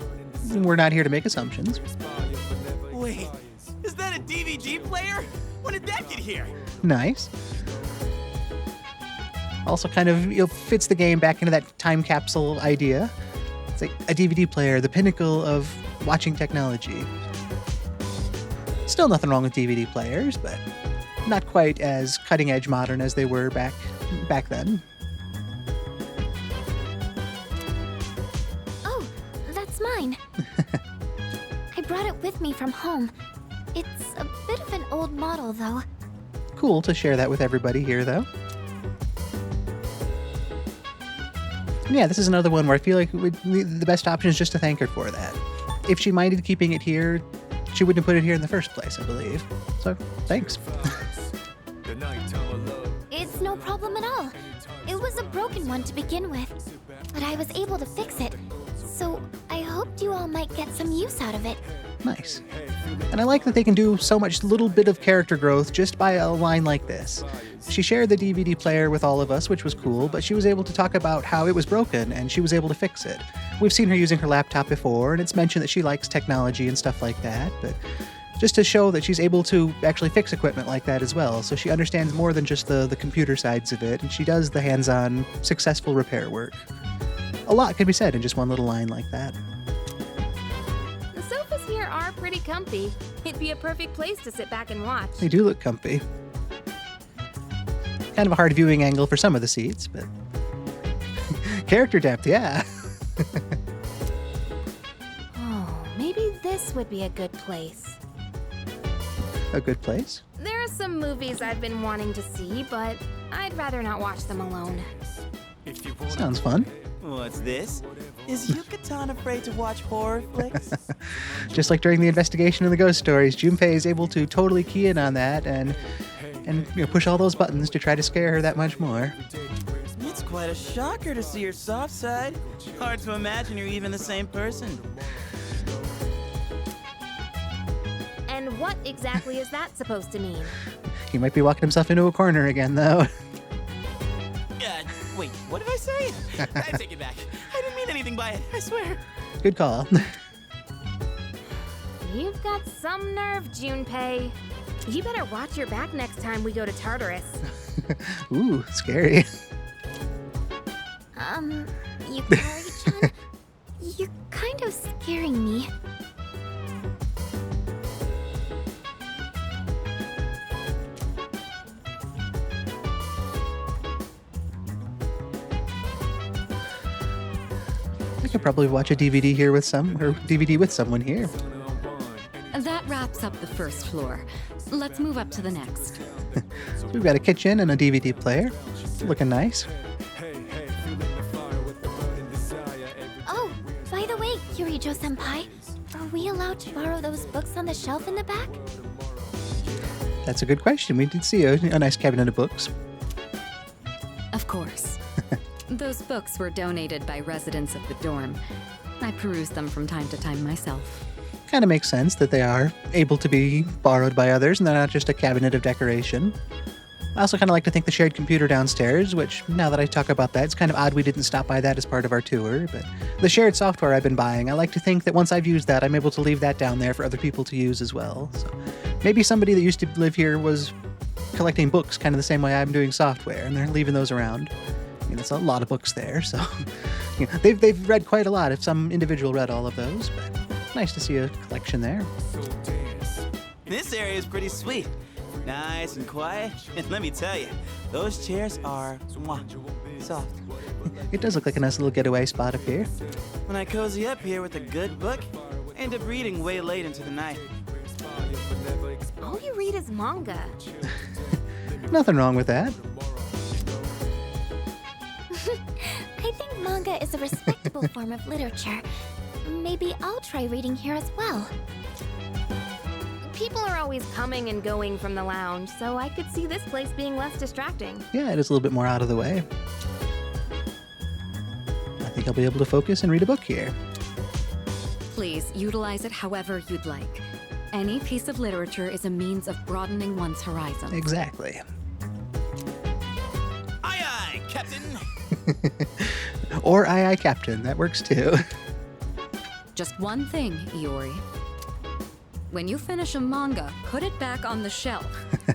we're not here to make assumptions. Wait, is that a DVD player? When did that get here? Nice. Also kind of fits the game back into that time capsule idea. It's like a DVD player, the pinnacle of watching technology. Still nothing wrong with DVD players, but not quite as cutting-edge modern as they were back then. Oh, that's mine. I brought it with me from home. It's a bit of an old model, though. Cool to share that with everybody here, though. And yeah, this is another one where I feel like the best option is just to thank her for that. If she minded keeping it here, she wouldn't have put it here in the first place, I believe. So, thanks. It's no problem at all. It was a broken one to begin with, but I was able to fix it. So I hoped you all might get some use out of it. Nice. And I like that they can do so much little bit of character growth just by a line like this. She shared the DVD player with all of us, which was cool, but she was able to talk about how it was broken and she was able to fix it. We've seen her using her laptop before, and it's mentioned that she likes technology and stuff like that, but just to show that she's able to actually fix equipment like that as well, so she understands more than just the computer sides of it, and she does the hands-on, successful repair work. A lot can be said in just one little line like that. The sofas here are pretty comfy. It'd be a perfect place to sit back and watch. They do look comfy. Kind of a hard viewing angle for some of the seats, but character depth, yeah. Oh, maybe this would be a good place. A good place? There are some movies I've been wanting to see, but I'd rather not watch them alone. Sounds fun. What's this? Is Yucatan afraid to watch horror flicks? Just like during the investigation of the ghost stories, Junpei is able to totally key in on that and push all those buttons to try to scare her that much more. It's quite a shocker to see your soft side. Hard to imagine you're even the same person. And what exactly is that supposed to mean? He might be walking himself into a corner again, though. Wait, what did I say? I take it back. I didn't mean anything by it, I swear. Good call. You've got some nerve, Junpei. You better watch your back next time we go to Tartarus. Ooh, scary. Yukari-chan, you're kind of scaring me. I could probably watch a DVD here with DVD with someone here. That wraps up the first floor. Let's move up to the next. So we've got a kitchen and a DVD player. Looking nice. Oh, by the way, Kirijo-senpai, are we allowed to borrow those books on the shelf in the back? That's a good question. We did see a nice cabinet of books. Of course. Those books were donated by residents of the dorm. I peruse them from time to time myself. Kind of makes sense that they are able to be borrowed by others and they're not just a cabinet of decoration. I also kind of like to think the shared computer downstairs, which now that I talk about that, it's kind of odd we didn't stop by that as part of our tour, but the shared software I've been buying, I like to think that once I've used that, I'm able to leave that down there for other people to use as well. So maybe somebody that used to live here was collecting books kind of the same way I'm doing software, and they're leaving those around. I mean, it's a lot of books there, so you know, they've read quite a lot if some individual read all of those, but nice to see a collection there. This area is pretty sweet. Nice and quiet. And let me tell you, those chairs are soft. It does look like a nice little getaway spot up here. When I cozy up here with a good book, I end up reading way late into the night. All you read is manga. Nothing wrong with that. I think manga is a respectable form of literature. Maybe I'll try reading here as well. People are always coming and going from the lounge, so I could see this place being less distracting. Yeah, it is a little bit more out of the way. I think I'll be able to focus and read a book here. Please utilize it however you'd like. Any piece of literature is a means of broadening one's horizon. Exactly. Aye, aye, Captain. Or aye, Captain. That works too. Just one thing, Iori. When you finish a manga, put it back on the shelf.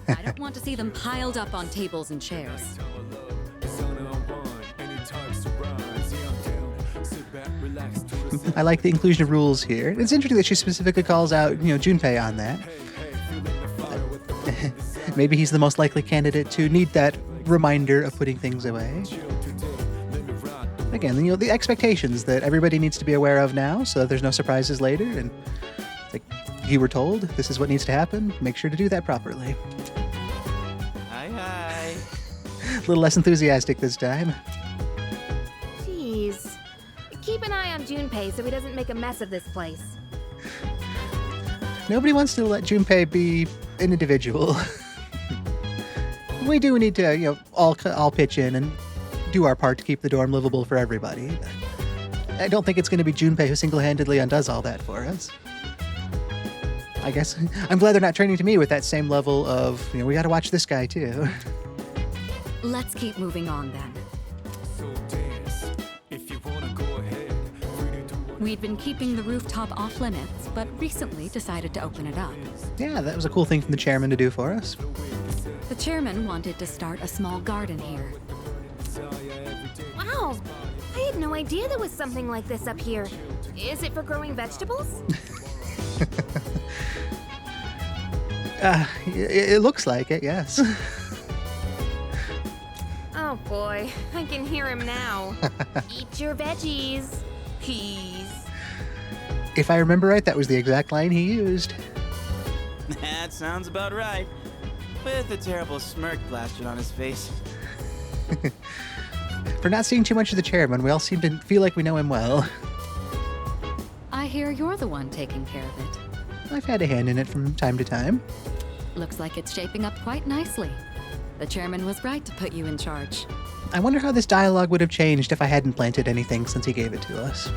I don't want to see them piled up on tables and chairs. I like the inclusion of rules here. It's interesting that she specifically calls out, Junpei on that. Maybe he's the most likely candidate to need that reminder of putting things away. Again, the expectations that everybody needs to be aware of now so that there's no surprises later. And like you were told, this is what needs to happen. Make sure to do that properly. Aye, aye. A little less enthusiastic this time. Jeez. Keep an eye on Junpei so he doesn't make a mess of this place. Nobody wants to let Junpei be an individual. We do need to, all pitch in and do our part to keep the dorm livable for everybody. I don't think it's going to be Junpei who single-handedly undoes all that for us. I guess I'm glad they're not turning to me with that same level of, we got to watch this guy too. Let's keep moving on then. We'd been keeping the rooftop off limits, but recently decided to open it up. Yeah, that was a cool thing from the chairman to do for us. The chairman wanted to start a small garden here. Wow! I had no idea there was something like this up here. Is it for growing vegetables? It looks like it, yes. Oh boy, I can hear him now. Eat your veggies, please. If I remember right, that was the exact line he used. That sounds about right. With a terrible smirk plastered on his face. For not seeing too much of the chairman, we all seem to feel like we know him well. I hear you're the one taking care of it. I've had a hand in it from time to time. Looks like it's shaping up quite nicely. The chairman was right to put you in charge. I wonder how this dialogue would have changed if I hadn't planted anything since he gave it to us.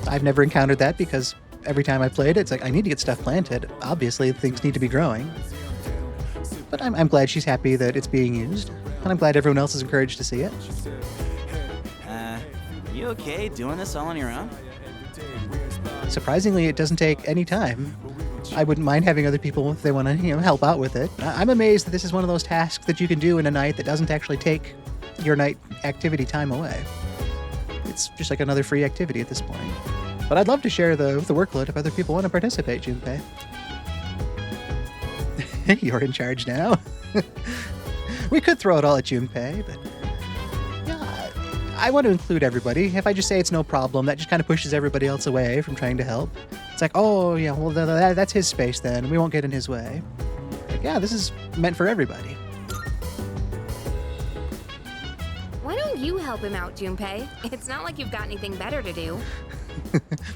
I've never encountered that because every time I played it, it's like, I need to get stuff planted. Obviously, things need to be growing. But I'm glad she's happy that it's being used, and I'm glad everyone else is encouraged to see it. You okay doing this all on your own? Surprisingly, it doesn't take any time. I wouldn't mind having other people if they want to, help out with it. I'm amazed that this is one of those tasks that you can do in a night that doesn't actually take your night activity time away. It's just like another free activity at this point. But I'd love to share the workload if other people want to participate, Junpei. You're in charge now. We could throw it all at Junpei, but yeah, I want to include everybody. If I just say it's no problem, that just kind of pushes everybody else away from trying to help. It's like, oh yeah, well that's his space then. We won't get in his way. Like, yeah, this is meant for everybody. Why don't you help him out, Junpei? It's not like you've got anything better to do.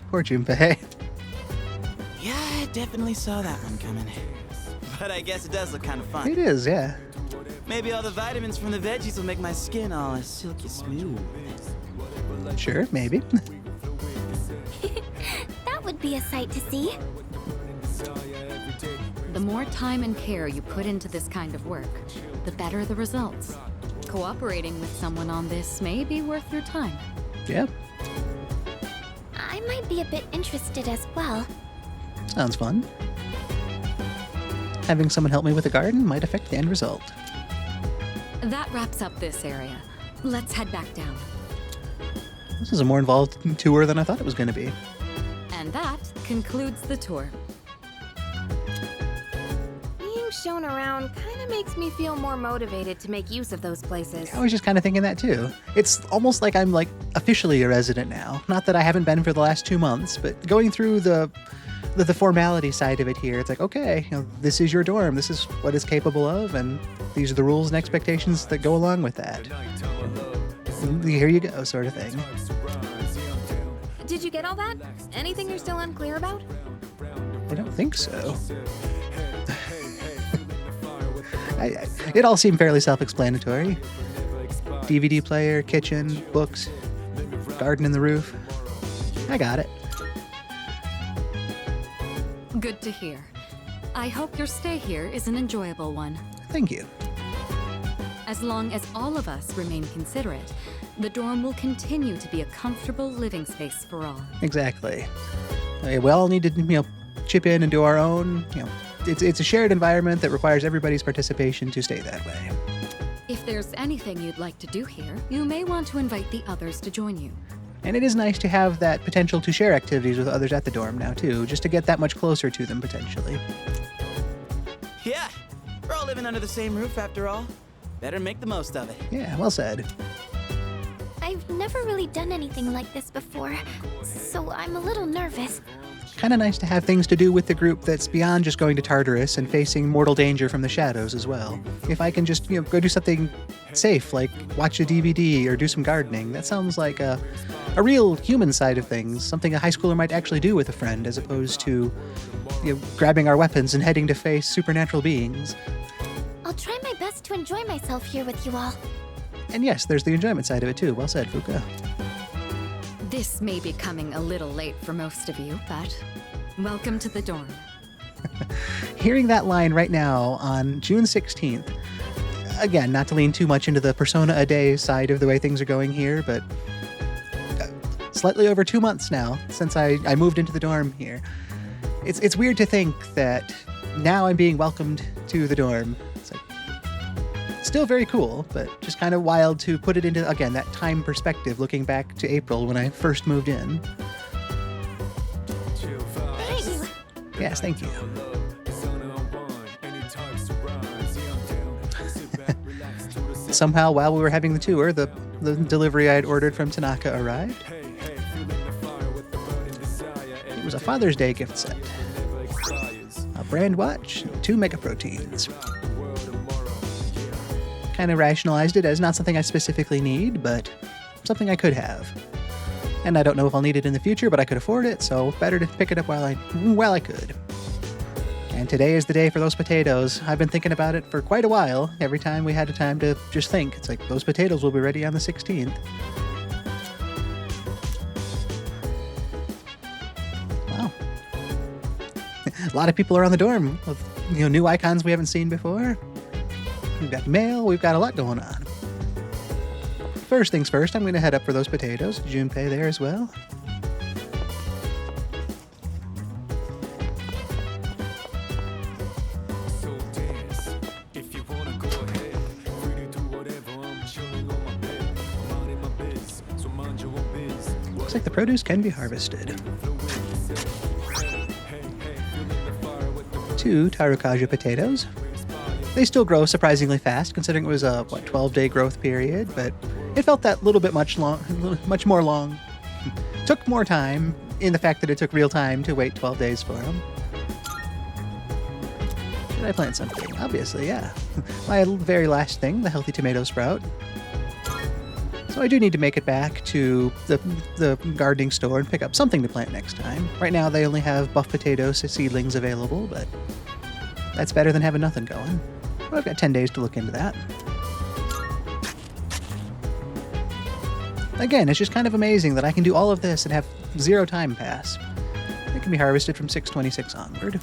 Poor Junpei. Yeah, I definitely saw that one coming. But I guess it does look kind of fun. It is, yeah. Maybe all the vitamins from the veggies will make my skin all silky smooth. Sure, maybe. That would be a sight to see. The more time and care you put into this kind of work, the better the results. Cooperating with someone on this may be worth your time. Yeah, I might be a bit interested as well. sounds fun. Having someone help me with the garden might affect the end result. That wraps up this area. Let's head back down. This is a more involved tour than I thought it was going to be. And that concludes the tour. Being shown around kind of makes me feel more motivated to make use of those places. I was just kind of thinking that too. It's almost like I'm officially a resident now. Not that I haven't been for the last 2 months, but going through the formality side of it here, it's like, okay, this is your dorm, this is what it's capable of, and these are the rules and expectations that go along with that. And here you go, sort of thing. Did you get all that? Anything you're still unclear about? I don't think so. It all seemed fairly self-explanatory. DVD player, kitchen, books, garden in the roof. I got it. Good to hear. I hope your stay here is an enjoyable one. Thank you. As long as all of us remain considerate, the dorm will continue to be a comfortable living space for all. Exactly. We all need to, chip in and do our own. It's a shared environment that requires everybody's participation to stay that way. If there's anything you'd like to do here, you may want to invite the others to join you. And it is nice to have that potential to share activities with others at the dorm now, too, just to get that much closer to them, potentially. Yeah, we're all living under the same roof after all. Better make the most of it. Yeah, well said. I've never really done anything like this before, so I'm a little nervous. Kind of nice to have things to do with the group that's beyond just going to Tartarus and facing mortal danger from the shadows as well. If I can just, go do something safe, like watch a DVD or do some gardening, that sounds like a real human side of things, something a high schooler might actually do with a friend, as opposed to, grabbing our weapons and heading to face supernatural beings. I'll try my best to enjoy myself here with you all. And yes, there's the enjoyment side of it too. Well said, Fuuka. This may be coming a little late for most of you, but welcome to the dorm. Hearing that line right now on June 16th, again, not to lean too much into the Persona a Day side of the way things are going here, but slightly over 2 months now since I moved into the dorm here. It's weird to think that now I'm being welcomed to the dorm. It's like, still very cool, but just kind of wild to put it into, again, that time perspective, looking back to April when I first moved in. Thank you. Yes, thank you. Somehow, while we were having the tour, the delivery I had ordered from Tanaka arrived. It was a Father's Day gift set. A brand watch, 2 mega proteins. Kind of rationalized it as not something I specifically need, but something I could have. And I don't know if I'll need it in the future, but I could afford it, so better to pick it up while I could. And today is the day for those potatoes. I've been thinking about it for quite a while. Every time we had a time to just think, it's like, those potatoes will be ready on the 16th. Wow. A lot of people around the dorm with new icons we haven't seen before. We've got mail, we've got a lot going on. First things first, I'm going to head up for those potatoes. Junpei there as well. Looks like the produce can be harvested. 2 Tarukaja potatoes. They still grow surprisingly fast, considering it was a 12-day growth period, but it felt that little bit much more long. Took more time in the fact that it took real time to wait 12 days for them. Should I plant something? Obviously, yeah. My very last thing, the healthy tomato sprout. So I do need to make it back to the gardening store and pick up something to plant next time. Right now they only have buff potato seedlings available, but that's better than having nothing going. Well, I've got 10 days to look into that. Again, it's just kind of amazing that I can do all of this and have 0 time pass. It can be harvested from 626 onward.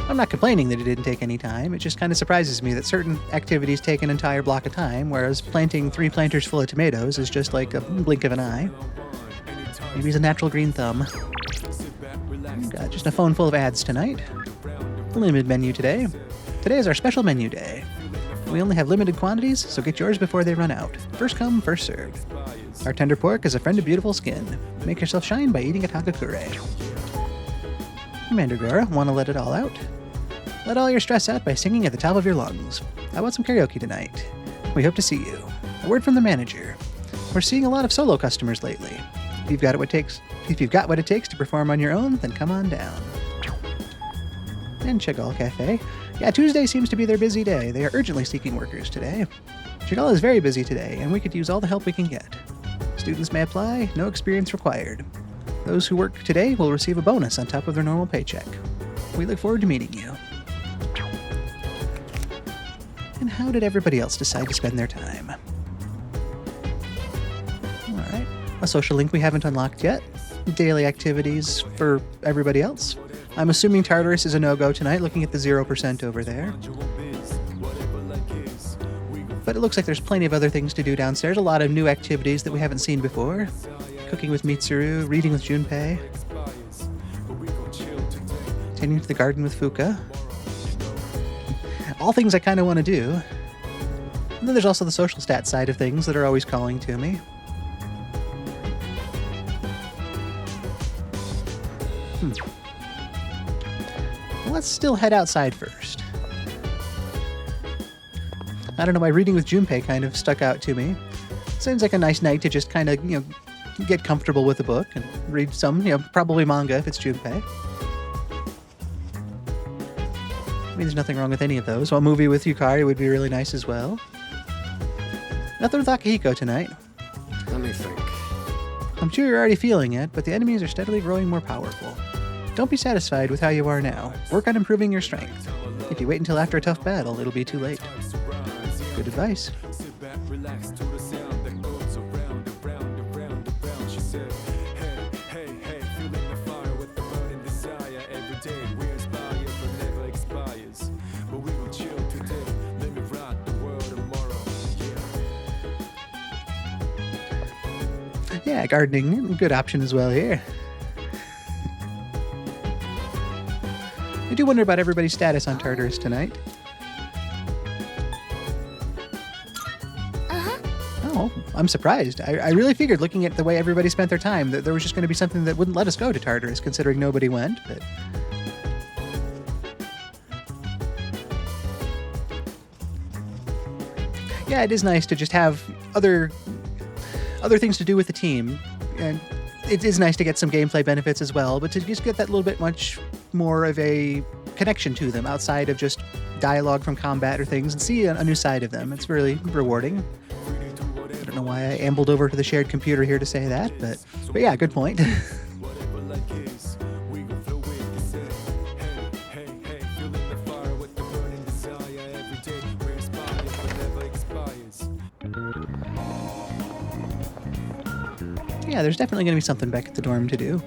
I'm not complaining that it didn't take any time, it just kind of surprises me that certain activities take an entire block of time, whereas planting 3 planters full of tomatoes is just like a blink of an eye. Maybe he's a natural green thumb. We've got just a phone full of ads tonight. Limited menu today. Today is our special menu day. We only have limited quantities, so get yours before they run out. First come, first served. Our tender pork is a friend of beautiful skin. Make yourself shine by eating a takakure. Commander Gora, want to let it all out? Let all your stress out by singing at the top of your lungs. How about some karaoke tonight? We hope to see you. A word from the manager. We're seeing a lot of solo customers lately. If you've got what it takes to perform on your own, then come on down. And Chagall Cafe. Yeah, Tuesday seems to be their busy day. They are urgently seeking workers today. Chagall is very busy today, and we could use all the help we can get. Students may apply, no experience required. Those who work today will receive a bonus on top of their normal paycheck. We look forward to meeting you. And how did everybody else decide to spend their time? Alright, a social link we haven't unlocked yet. Daily activities for everybody else. I'm assuming Tartarus is a no-go tonight, looking at the 0% over there. But it looks like there's plenty of other things to do downstairs. A lot of new activities that we haven't seen before. Cooking with Mitsuru, reading with Junpei. Tending to the garden with Fuuka. All things I kind of want to do. And then there's also the social stat side of things that are always calling to me. Well, let's still head outside first. I don't know why reading with Junpei kind of stuck out to me. Seems like a nice night to just kind of, get comfortable with the book and read some, probably manga if it's Junpei. I mean, there's nothing wrong with any of those. Well, a movie with Yukari would be really nice as well. Nothing with Akihiko tonight. Let me think. I'm sure you're already feeling it, but the enemies are steadily growing more powerful. Don't be satisfied with how you are now. Work on improving your strength. If you wait until after a tough battle, it'll be too late. Good advice. Yeah, gardening, good option as well here. I do wonder about everybody's status on Tartarus tonight. Oh, I'm surprised. I really figured, looking at the way everybody spent their time, that there was just going to be something that wouldn't let us go to Tartarus, considering nobody went, but... Yeah, it is nice to just have other things to do with the team, and it is nice to get some gameplay benefits as well, but to just get that little bit much more of a connection to them outside of just dialogue from combat or things, and see a new side of them. It's really rewarding. I don't know why I ambled over to the shared computer here to say that, but yeah, good point. Yeah, there's definitely going to be something back at the dorm to do.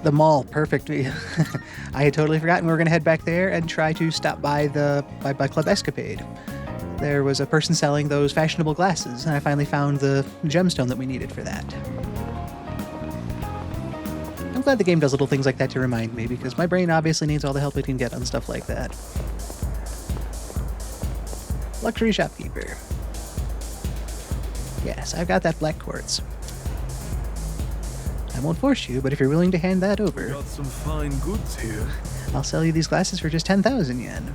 The mall, perfect. I had totally forgotten we were going to head back there and try to stop by by Club Escapade. There was a person selling those fashionable glasses, and I finally found the gemstone that we needed for that. I'm glad the game does little things like that to remind me, because my brain obviously needs all the help it can get on stuff like that. Luxury shopkeeper. Yes, I've got that black quartz. I won't force you, but if you're willing to hand that over, Got some fine goods here. I'll sell you these glasses for just 10,000 yen.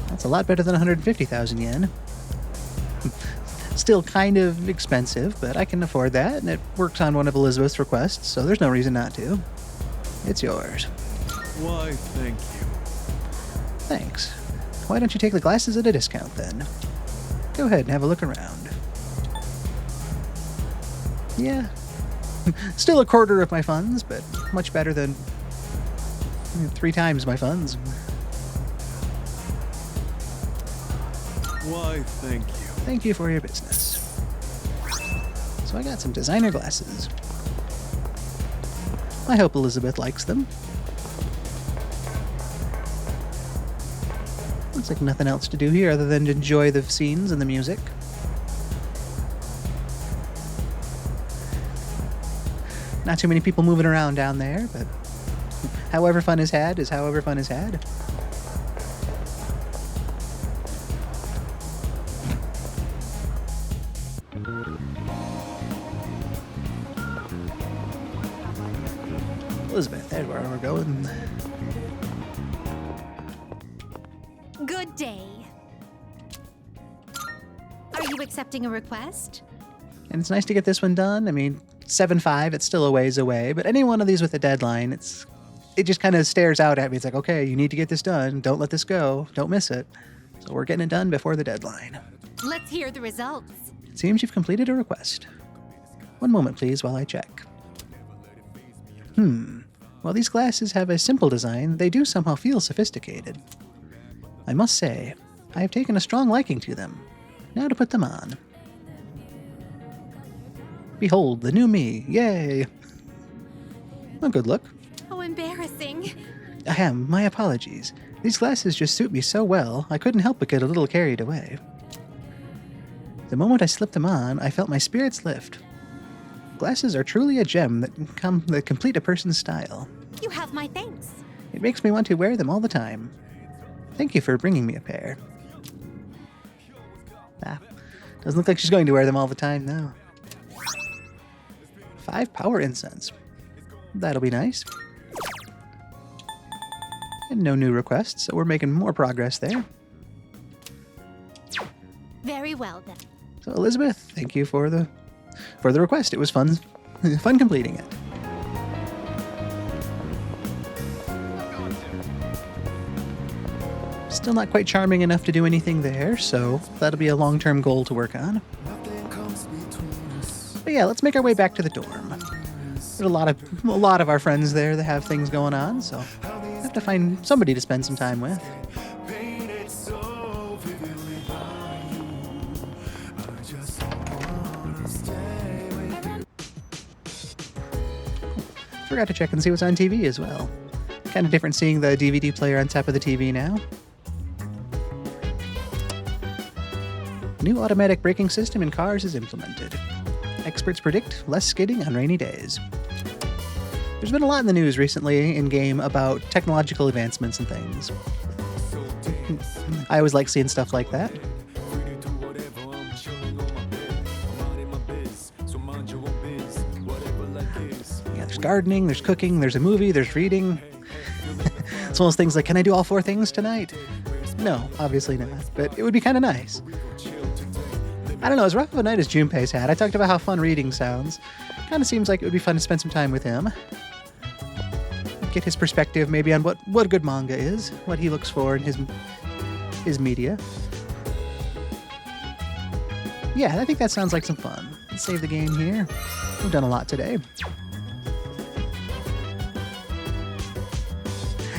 That's a lot better than 150,000 yen. Still kind of expensive, but I can afford that, and it works on one of Elizabeth's requests, so there's no reason not to. It's yours. Why, thank you. Thanks. Why don't you take the glasses at a discount, then? Go ahead and have a look around. Yeah. Still a quarter of my funds, but much better than 3 times my funds. Why, thank you. Thank you for your business. So I got some designer glasses. I hope Elizabeth likes them. Looks like nothing else to do here other than to enjoy the scenes and the music. Not too many people moving around down there, but however fun is had is however fun is had. Elizabeth, that's where we're going. Good day. Are you accepting a request? And it's nice to get this one done. I mean, 7-5, it's still a ways away, but any one of these with a deadline, it just kind of stares out at me. It's like, okay, you need to get this done. Don't let this go. Don't miss it. So we're getting it done before the deadline. Let's hear the results. It seems you've completed a request. One moment, please, while I check. While these glasses have a simple design, they do somehow feel sophisticated. I must say, I have taken a strong liking to them. Now to put them on. Behold, the new me. Yay! A good look. Oh, embarrassing. Ahem, my apologies. These glasses just suit me so well, I couldn't help but get a little carried away. The moment I slipped them on, I felt my spirits lift. Glasses are truly a gem that complete a person's style. You have my thanks. It makes me want to wear them all the time. Thank you for bringing me a pair. Doesn't look like she's going to wear them all the time, no. 5 power incense. That'll be nice. And no new requests, so we're making more progress there. Very well, then. So Elizabeth, thank you for the request. It was fun completing it. Still not quite charming enough to do anything there, so that'll be a long-term goal to work on. But yeah, let's make our way back to the dorm. There's a lot of our friends there that have things going on, so I have to find somebody to spend some time with. Forgot to check and see what's on TV as well. Kind of different seeing the DVD player on top of the TV now. New automatic braking system in cars is implemented. Experts predict less skidding on rainy days. There's been a lot in the news recently in-game about technological advancements and things. I always like seeing stuff like that. Yeah, there's gardening, there's cooking, there's a movie, there's reading. It's one of those things like, can I do all 4 things tonight? No, obviously not, but it would be kind of nice. I don't know, as rough of a night as Junpei's had, I talked about how fun reading sounds. Kind of seems like it would be fun to spend some time with him. Get his perspective maybe on what good manga is, what he looks for in his media. Yeah, I think that sounds like some fun. Let's save the game here. We've done a lot today.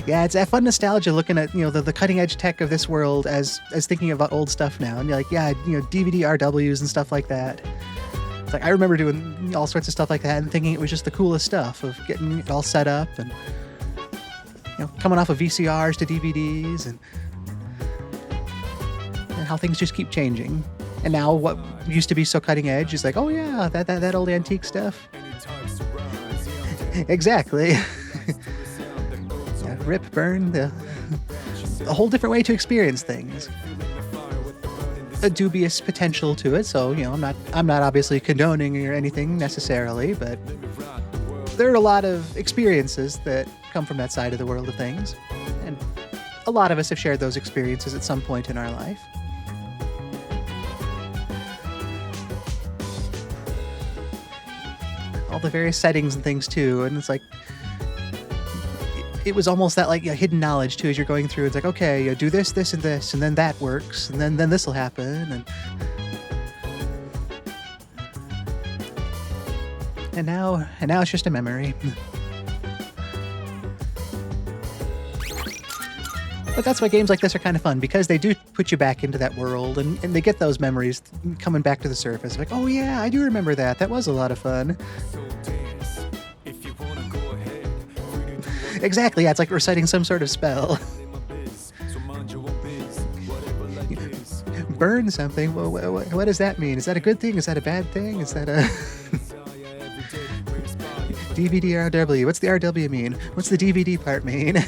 Yeah, it's that fun nostalgia looking at, the cutting edge tech of this world as thinking about old stuff now. And you're like, yeah, DVD RWs and stuff like that. like I remember doing all sorts of stuff like that and thinking it was just the coolest stuff of getting it all set up and coming off of VCRs to DVDs and how things just keep changing. And now what used to be so cutting edge is like, oh yeah, that old antique stuff. Exactly. Yeah, rip, burn, a whole different way to experience things. A dubious potential to it, so I'm not obviously condoning or anything necessarily, but there are a lot of experiences that come from that side of the world of things, and a lot of us have shared those experiences at some point in our life. All the various settings and things too, and it's like it was almost that like hidden knowledge too as you're going through. It's like, okay, do this, this, and this, and then that works, and then this will happen, and now it's just a memory. But that's why games like this are kind of fun, because they do put you back into that world, and they get those memories coming back to the surface. Like, oh yeah, I do remember that. That was a lot of fun. Exactly, yeah, it's like reciting some sort of spell. Burn something? Well, what does that mean? Is that a good thing? Is that a bad thing? Is that a... DVD RW? What's the RW mean? What's the DVD part mean?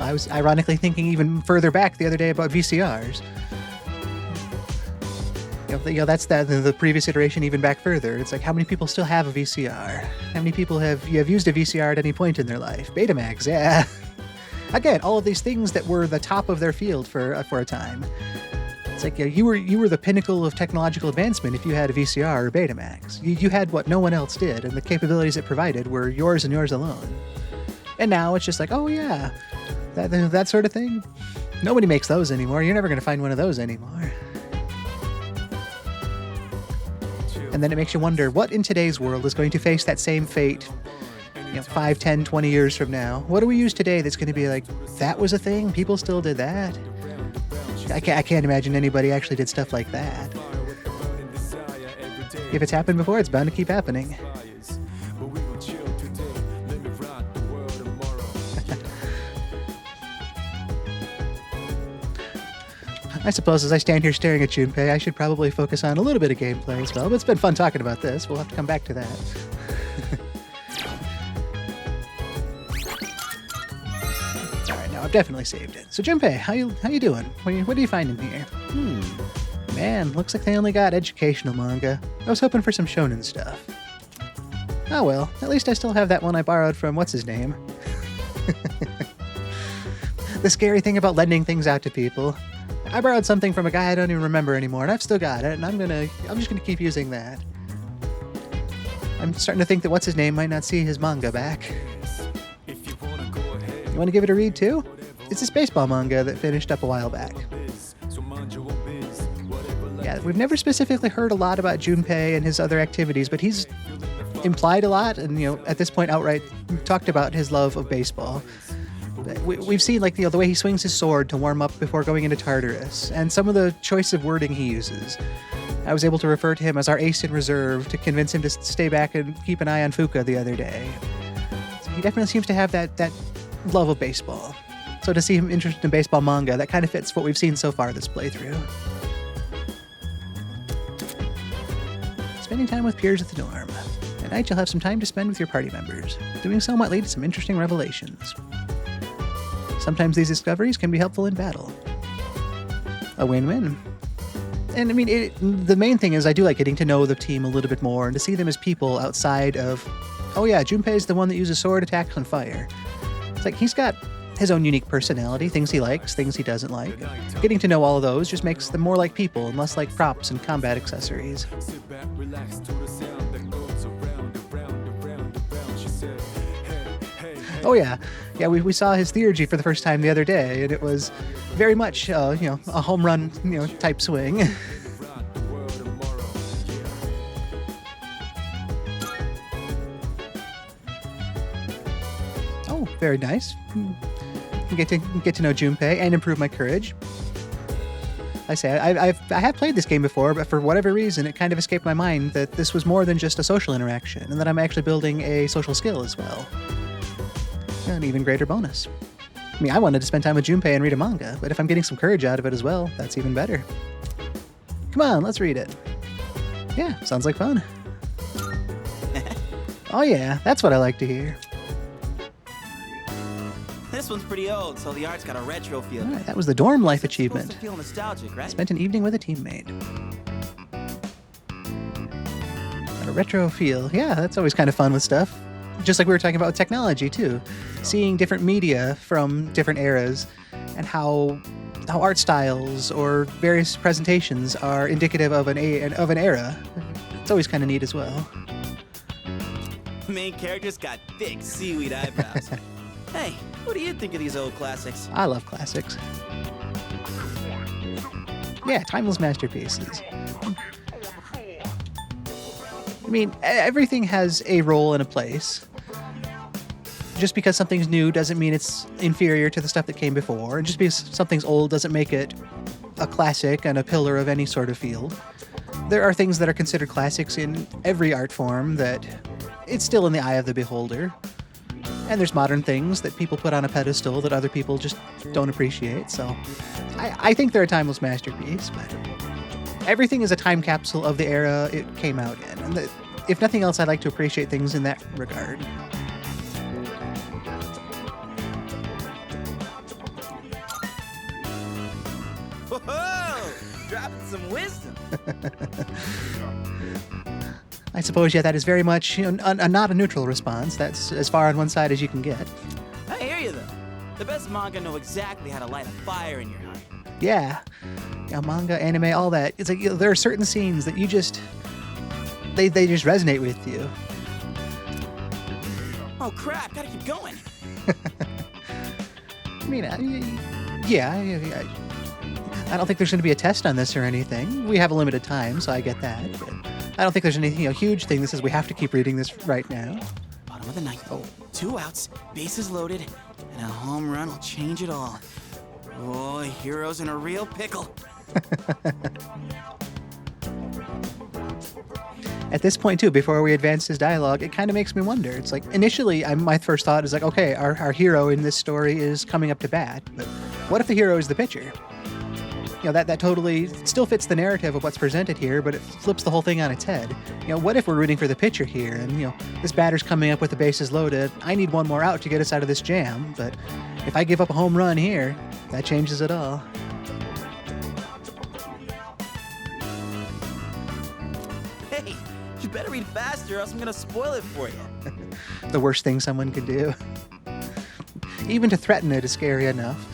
I was ironically thinking even further back the other day about VCRs. That's the previous iteration even back further. It's like, how many people still have a VCR? How many people have used a VCR at any point in their life? Betamax, yeah. Again, all of these things that were the top of their field for a time. It's like you were the pinnacle of technological advancement if you had a VCR or Betamax. You had what no one else did, and the capabilities it provided were yours and yours alone. And now it's just like, oh yeah, that sort of thing. Nobody makes those anymore. You're never going to find one of those anymore. And then it makes you wonder, what in today's world is going to face that same fate 5, 10, 20 years from now? What do we use today that's going to be like, that was a thing? People still did that? I can't imagine anybody actually did stuff like that. If it's happened before, it's bound to keep happening. I suppose as I stand here staring at Junpei, I should probably focus on a little bit of gameplay as well, but it's been fun talking about this. We'll have to come back to that. Alright, now I've definitely saved it. So Junpei, how you doing? What are you finding here? Man, looks like they only got educational manga. I was hoping for some shonen stuff. Oh well, at least I still have that one I borrowed from what's-his-name. The scary thing about lending things out to people. I borrowed something from a guy I don't even remember anymore, and I've still got it, and I'm just gonna keep using that. I'm starting to think that what's-his-name might not see his manga back. You want to give it a read too? It's this baseball manga that finished up a while back. Yeah, we've never specifically heard a lot about Junpei and his other activities, but he's implied a lot, and at this point outright talked about his love of baseball. We've seen the way he swings his sword to warm up before going into Tartarus, and some of the choice of wording he uses. I was able to refer to him as our ace in reserve to convince him to stay back and keep an eye on Fuuka the other day. So he definitely seems to have that love of baseball. So to see him interested in baseball manga, that kind of fits what we've seen so far this playthrough. Spending time with peers at the dorm. At night you'll have some time to spend with your party members. Doing so might lead to some interesting revelations. Sometimes these discoveries can be helpful in battle. A win-win. And I mean, the main thing is I do like getting to know the team a little bit more and to see them as people outside of, oh yeah, Junpei's the one that uses sword attacks on fire. It's like he's got his own unique personality, things he likes, things he doesn't like. Getting to know all of those just makes them more like people and less like props and combat accessories. Oh yeah, we saw his Theurgy for the first time the other day, and it was very much, a home run, type swing. Oh, very nice. get to know Junpei and improve my courage. I say I have played this game before, but for whatever reason, it kind of escaped my mind that this was more than just a social interaction, and that I'm actually building a social skill as well. An even greater bonus. I mean, I wanted to spend time with Junpei and read a manga, but if I'm getting some courage out of it as well, that's even better. Come on, let's read it. Yeah, sounds like fun. Oh yeah, that's what I like to hear. This one's pretty old, so the art's got a retro feel. All right, that was the dorm life It's supposed achievement. to feel nostalgic, right? Spent an evening with a teammate. Got a retro feel. Yeah, that's always kind of fun with stuff. Just like we were talking about with technology too. Seeing different media from different eras and how art styles or various presentations are indicative of an era. It's always kind of neat as well. The main character's got thick seaweed eyebrows. Hey, what do you think of these old classics? I love classics. Yeah, timeless masterpieces. I mean, everything has a role and a place. Just because something's new doesn't mean it's inferior to the stuff that came before. And just because something's old doesn't make it a classic and a pillar of any sort of field. There are things that are considered classics in every art form that it's still in the eye of the beholder. And there's modern things that people put on a pedestal that other people just don't appreciate. So I think they're a timeless masterpiece, but everything is a time capsule of the era it came out in. And if nothing else, I like to appreciate things in that regard. Whoa! Dropping some wisdom. I suppose, yeah, that is very much not a neutral response. That's as far on one side as you can get. I hear you, though. The best manga know exactly how to light a fire in your heart. Yeah. Manga, anime, all that. It's like there are certain scenes that you just... They just resonate with you. Oh, crap. Gotta keep going. I mean, yeah. I don't think there's going to be a test on this or anything. We have a limited time, so I get that. But I don't think there's any huge thing that says we have to keep reading this right now. Bottom of the ninth. 2 outs, bases loaded, and a home run will change it all. Oh, hero's in a real pickle. At this point, too, before we advance his dialogue, it kind of makes me wonder. It's like, initially, my first thought is like, okay, our hero in this story is coming up to bat, but what if the hero is the pitcher? That totally still fits the narrative of what's presented here, but it flips the whole thing on its head. What if we're rooting for the pitcher here, and, this batter's coming up with the bases loaded, I need one more out to get us out of this jam, but if I give up a home run here, that changes it all. Hey, you better read faster or else I'm gonna spoil it for you. The worst thing someone could do. Even to threaten it is scary enough.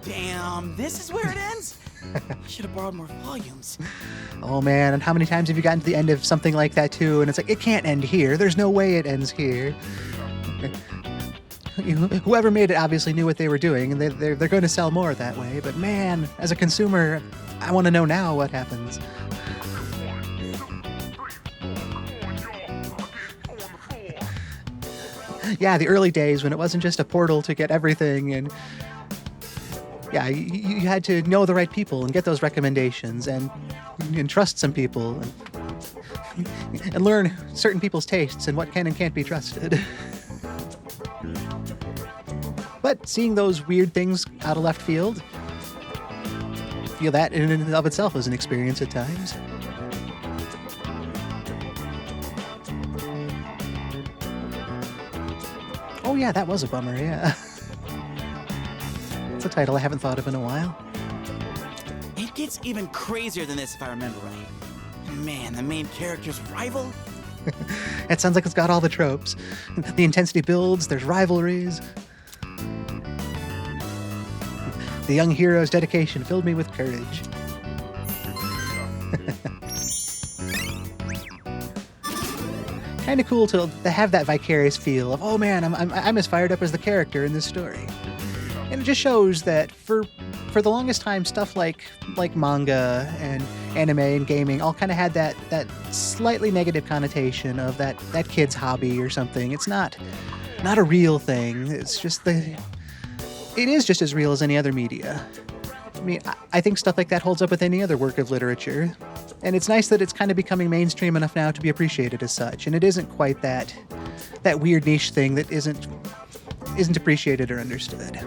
Damn, this is where it ends? I should have borrowed more volumes. Oh man, and how many times have you gotten to the end of something like that too, and it's like, it can't end here. There's no way it ends here. Whoever made it obviously knew what they were doing, and they're going to sell more that way, but man, as a consumer, I want to know now what happens. Yeah, the early days when it wasn't just a portal to get everything, and yeah, you had to know the right people and get those recommendations and trust some people and learn certain people's tastes and what can and can't be trusted. But seeing those weird things out of left field, that in and of itself is an experience at times. Oh yeah, that was a bummer, yeah. It's a title I haven't thought of in a while. It gets even crazier than this if I remember right. Man, the main character's rival? It sounds like it's got all the tropes. The intensity builds, there's rivalries. The young hero's dedication filled me with courage. Kind of cool to have that vicarious feel of, oh man, I'm as fired up as the character in this story. And it just shows that for the longest time, stuff like manga and anime and gaming all kind of had that slightly negative connotation of that kid's hobby or something. It's not not a real thing. It's just it is just as real as any other media. I mean, I think stuff like that holds up with any other work of literature. And it's nice that it's kind of becoming mainstream enough now to be appreciated as such. And it isn't quite that weird niche thing that isn't appreciated or understood.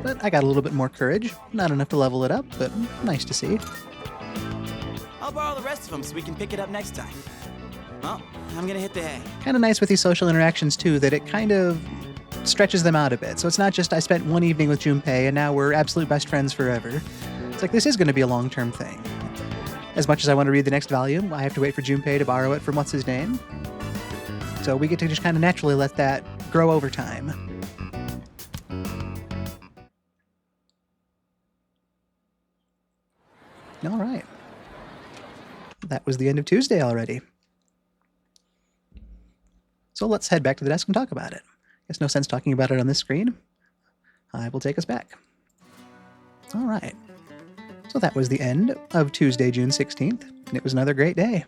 But I got a little bit more courage. Not enough to level it up, but nice to see. I'll borrow the rest of them so we can pick it up next time. Well, I'm gonna hit the hay. Kind of nice with these social interactions, too, that it kind of stretches them out a bit. So it's not just I spent one evening with Junpei and now we're absolute best friends forever. It's like this is going to be a long-term thing. As much as I want to read the next volume, I have to wait for Junpei to borrow it from what's-his-name. So we get to just kind of naturally let that grow over time. All right. That was the end of Tuesday already. So let's head back to the desk and talk about it. Guess no sense talking about it on this screen. I will take us back. All right. So that was the end of Tuesday, June 16th, and it was another great day.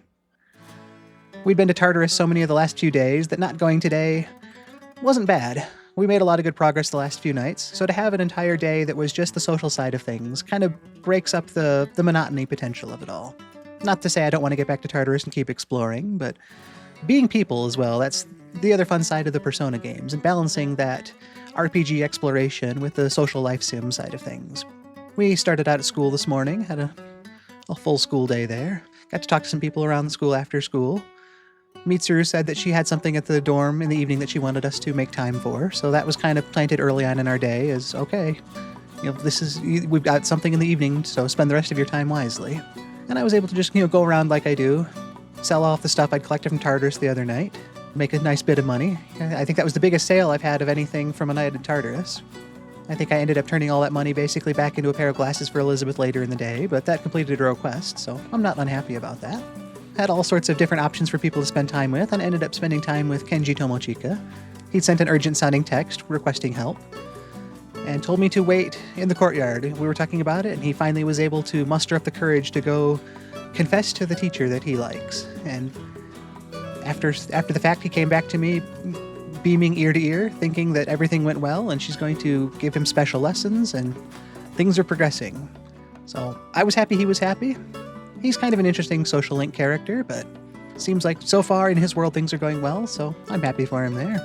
We'd been to Tartarus so many of the last few days that not going today wasn't bad. We made a lot of good progress the last few nights, so to have an entire day that was just the social side of things kind of breaks up the monotony potential of it all. Not to say I don't want to get back to Tartarus and keep exploring, but being people as well, that's the other fun side of the Persona games, and balancing that RPG exploration with the social life sim side of things. We started out at school this morning, had a full school day there. Got to talk to some people around the school after school. Mitsuru said that she had something at the dorm in the evening that she wanted us to make time for, so that was kind of planted early on in our day as, okay, we've got something in the evening, so spend the rest of your time wisely. And I was able to just, go around like I do, sell off the stuff I'd collected from Tartarus the other night, make a nice bit of money. I think that was the biggest sale I've had of anything from a night at Tartarus. I think I ended up turning all that money basically back into a pair of glasses for Elizabeth later in the day, but that completed her request, so I'm not unhappy about that. Had all sorts of different options for people to spend time with, and ended up spending time with Kenji Tomochika. He'd sent an urgent-sounding text requesting help, and told me to wait in the courtyard. We were talking about it, and he finally was able to muster up the courage to go confess to the teacher that he likes. And after the fact, he came back to me beaming ear to ear, thinking that everything went well, and she's going to give him special lessons, and things are progressing. So I was happy he was happy. He's kind of an interesting social link character, but seems like so far in his world things are going well, so I'm happy for him there.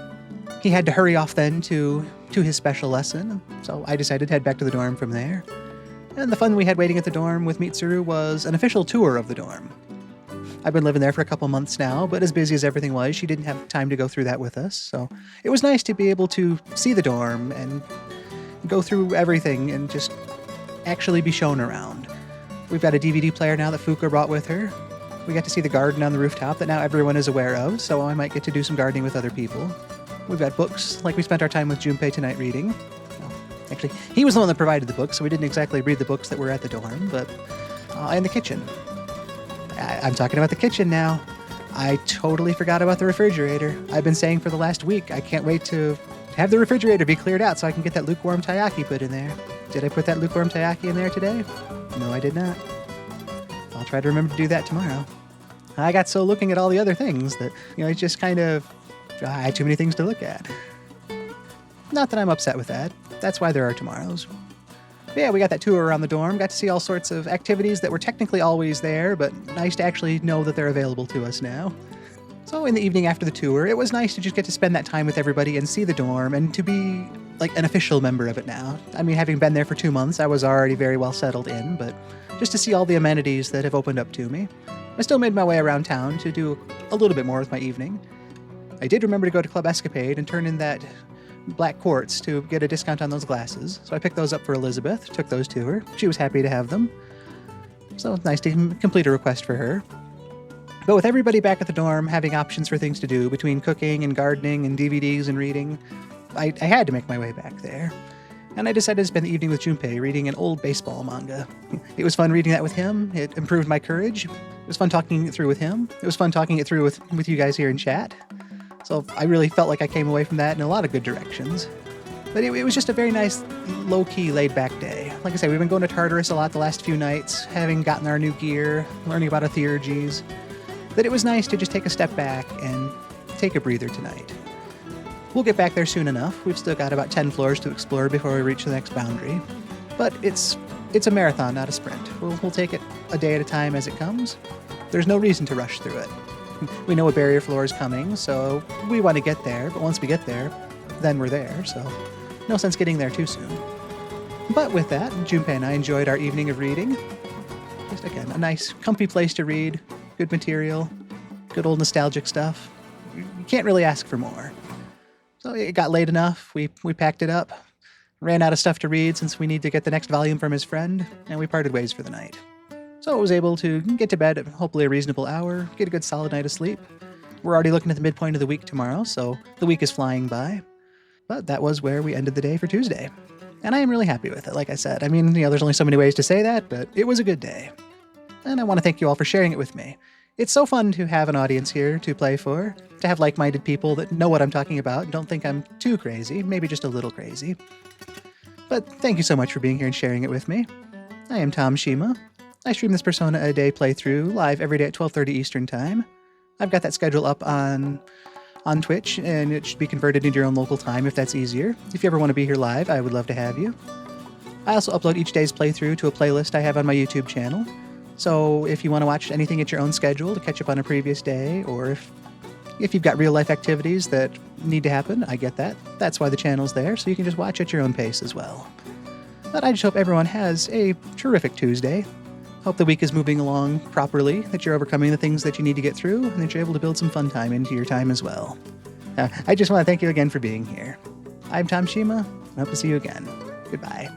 He had to hurry off then to his special lesson, so I decided to head back to the dorm from there. And the fun we had waiting at the dorm with Mitsuru was an official tour of the dorm. I've been living there for a couple months now, but as busy as everything was, she didn't have time to go through that with us, so it was nice to be able to see the dorm and go through everything and just actually be shown around. We've got a DVD player now that Fuuka brought with her. We got to see the garden on the rooftop that now everyone is aware of, so I might get to do some gardening with other people. We've got books, like we spent our time with Junpei tonight reading. Well, actually, he was the one that provided the books, so we didn't exactly read the books that were at the dorm, but in the kitchen. I'm talking about the kitchen now. I totally forgot about the refrigerator. I've been saying for the last week, I can't wait to have the refrigerator be cleared out so I can get that lukewarm taiyaki put in there. Did I put that lukewarm taiyaki in there today? No, I did not. I'll try to remember to do that tomorrow. I got so looking at all the other things that, it's just kind of, I had too many things to look at. Not that I'm upset with that. That's why there are tomorrows. But yeah, we got that tour around the dorm, got to see all sorts of activities that were technically always there, but nice to actually know that they're available to us now. So in the evening after the tour, it was nice to just get to spend that time with everybody and see the dorm and to be like an official member of it now. I mean, having been there for 2 months, I was already very well settled in, but just to see all the amenities that have opened up to me. I still made my way around town to do a little bit more with my evening. I did remember to go to Club Escapade and turn in that black quartz to get a discount on those glasses, so I picked those up for Elizabeth, took those to her. She was happy to have them. So it's nice to complete a request for her. But with everybody back at the dorm having options for things to do between cooking and gardening and DVDs and reading, I had to make my way back there. And I decided to spend the evening with Junpei reading an old baseball manga. It was fun reading that with him. It improved my courage. It was fun talking it through with him. It was fun talking it through with you guys here in chat. So I really felt like I came away from that in a lot of good directions. But it was just a very nice, low-key, laid-back day. Like I said, we've been going to Tartarus a lot the last few nights, having gotten our new gear, learning about our Theurgies. That it was nice to just take a step back and take a breather tonight. We'll get back there soon enough. We've still got about 10 floors to explore before we reach the next boundary. But it's a marathon, not a sprint. We'll take it a day at a time as it comes. There's no reason to rush through it. We know a barrier floor is coming, so we want to get there, but once we get there, then we're there, so no sense getting there too soon. But with that, Junpei and I enjoyed our evening of reading. Just again, a nice, comfy place to read, good material, good old nostalgic stuff. You can't really ask for more. So it got late enough, we packed it up, ran out of stuff to read since we need to get the next volume from his friend, and we parted ways for the night. So I was able to get to bed at hopefully a reasonable hour, get a good solid night of sleep. We're already looking at the midpoint of the week tomorrow, so the week is flying by. But that was where we ended the day for Tuesday. And I am really happy with it, like I said. I mean, there's only so many ways to say that, but it was a good day. And I want to thank you all for sharing it with me. It's so fun to have an audience here to play for, to have like-minded people that know what I'm talking about and don't think I'm too crazy, maybe just a little crazy. But thank you so much for being here and sharing it with me. I am Tom Shima. I stream this Persona a Day playthrough live every day at 12:30 Eastern Time. I've got that schedule up on Twitch, and it should be converted into your own local time if that's easier. If you ever want to be here live, I would love to have you. I also upload each day's playthrough to a playlist I have on my YouTube channel. So if you want to watch anything at your own schedule to catch up on a previous day, or if you've got real-life activities that need to happen, I get that. That's why the channel's there, so you can just watch at your own pace as well. But I just hope everyone has a terrific Tuesday. Hope the week is moving along properly, that you're overcoming the things that you need to get through, and that you're able to build some fun time into your time as well. I just want to thank you again for being here. I'm Tom Shima, and I hope to see you again. Goodbye.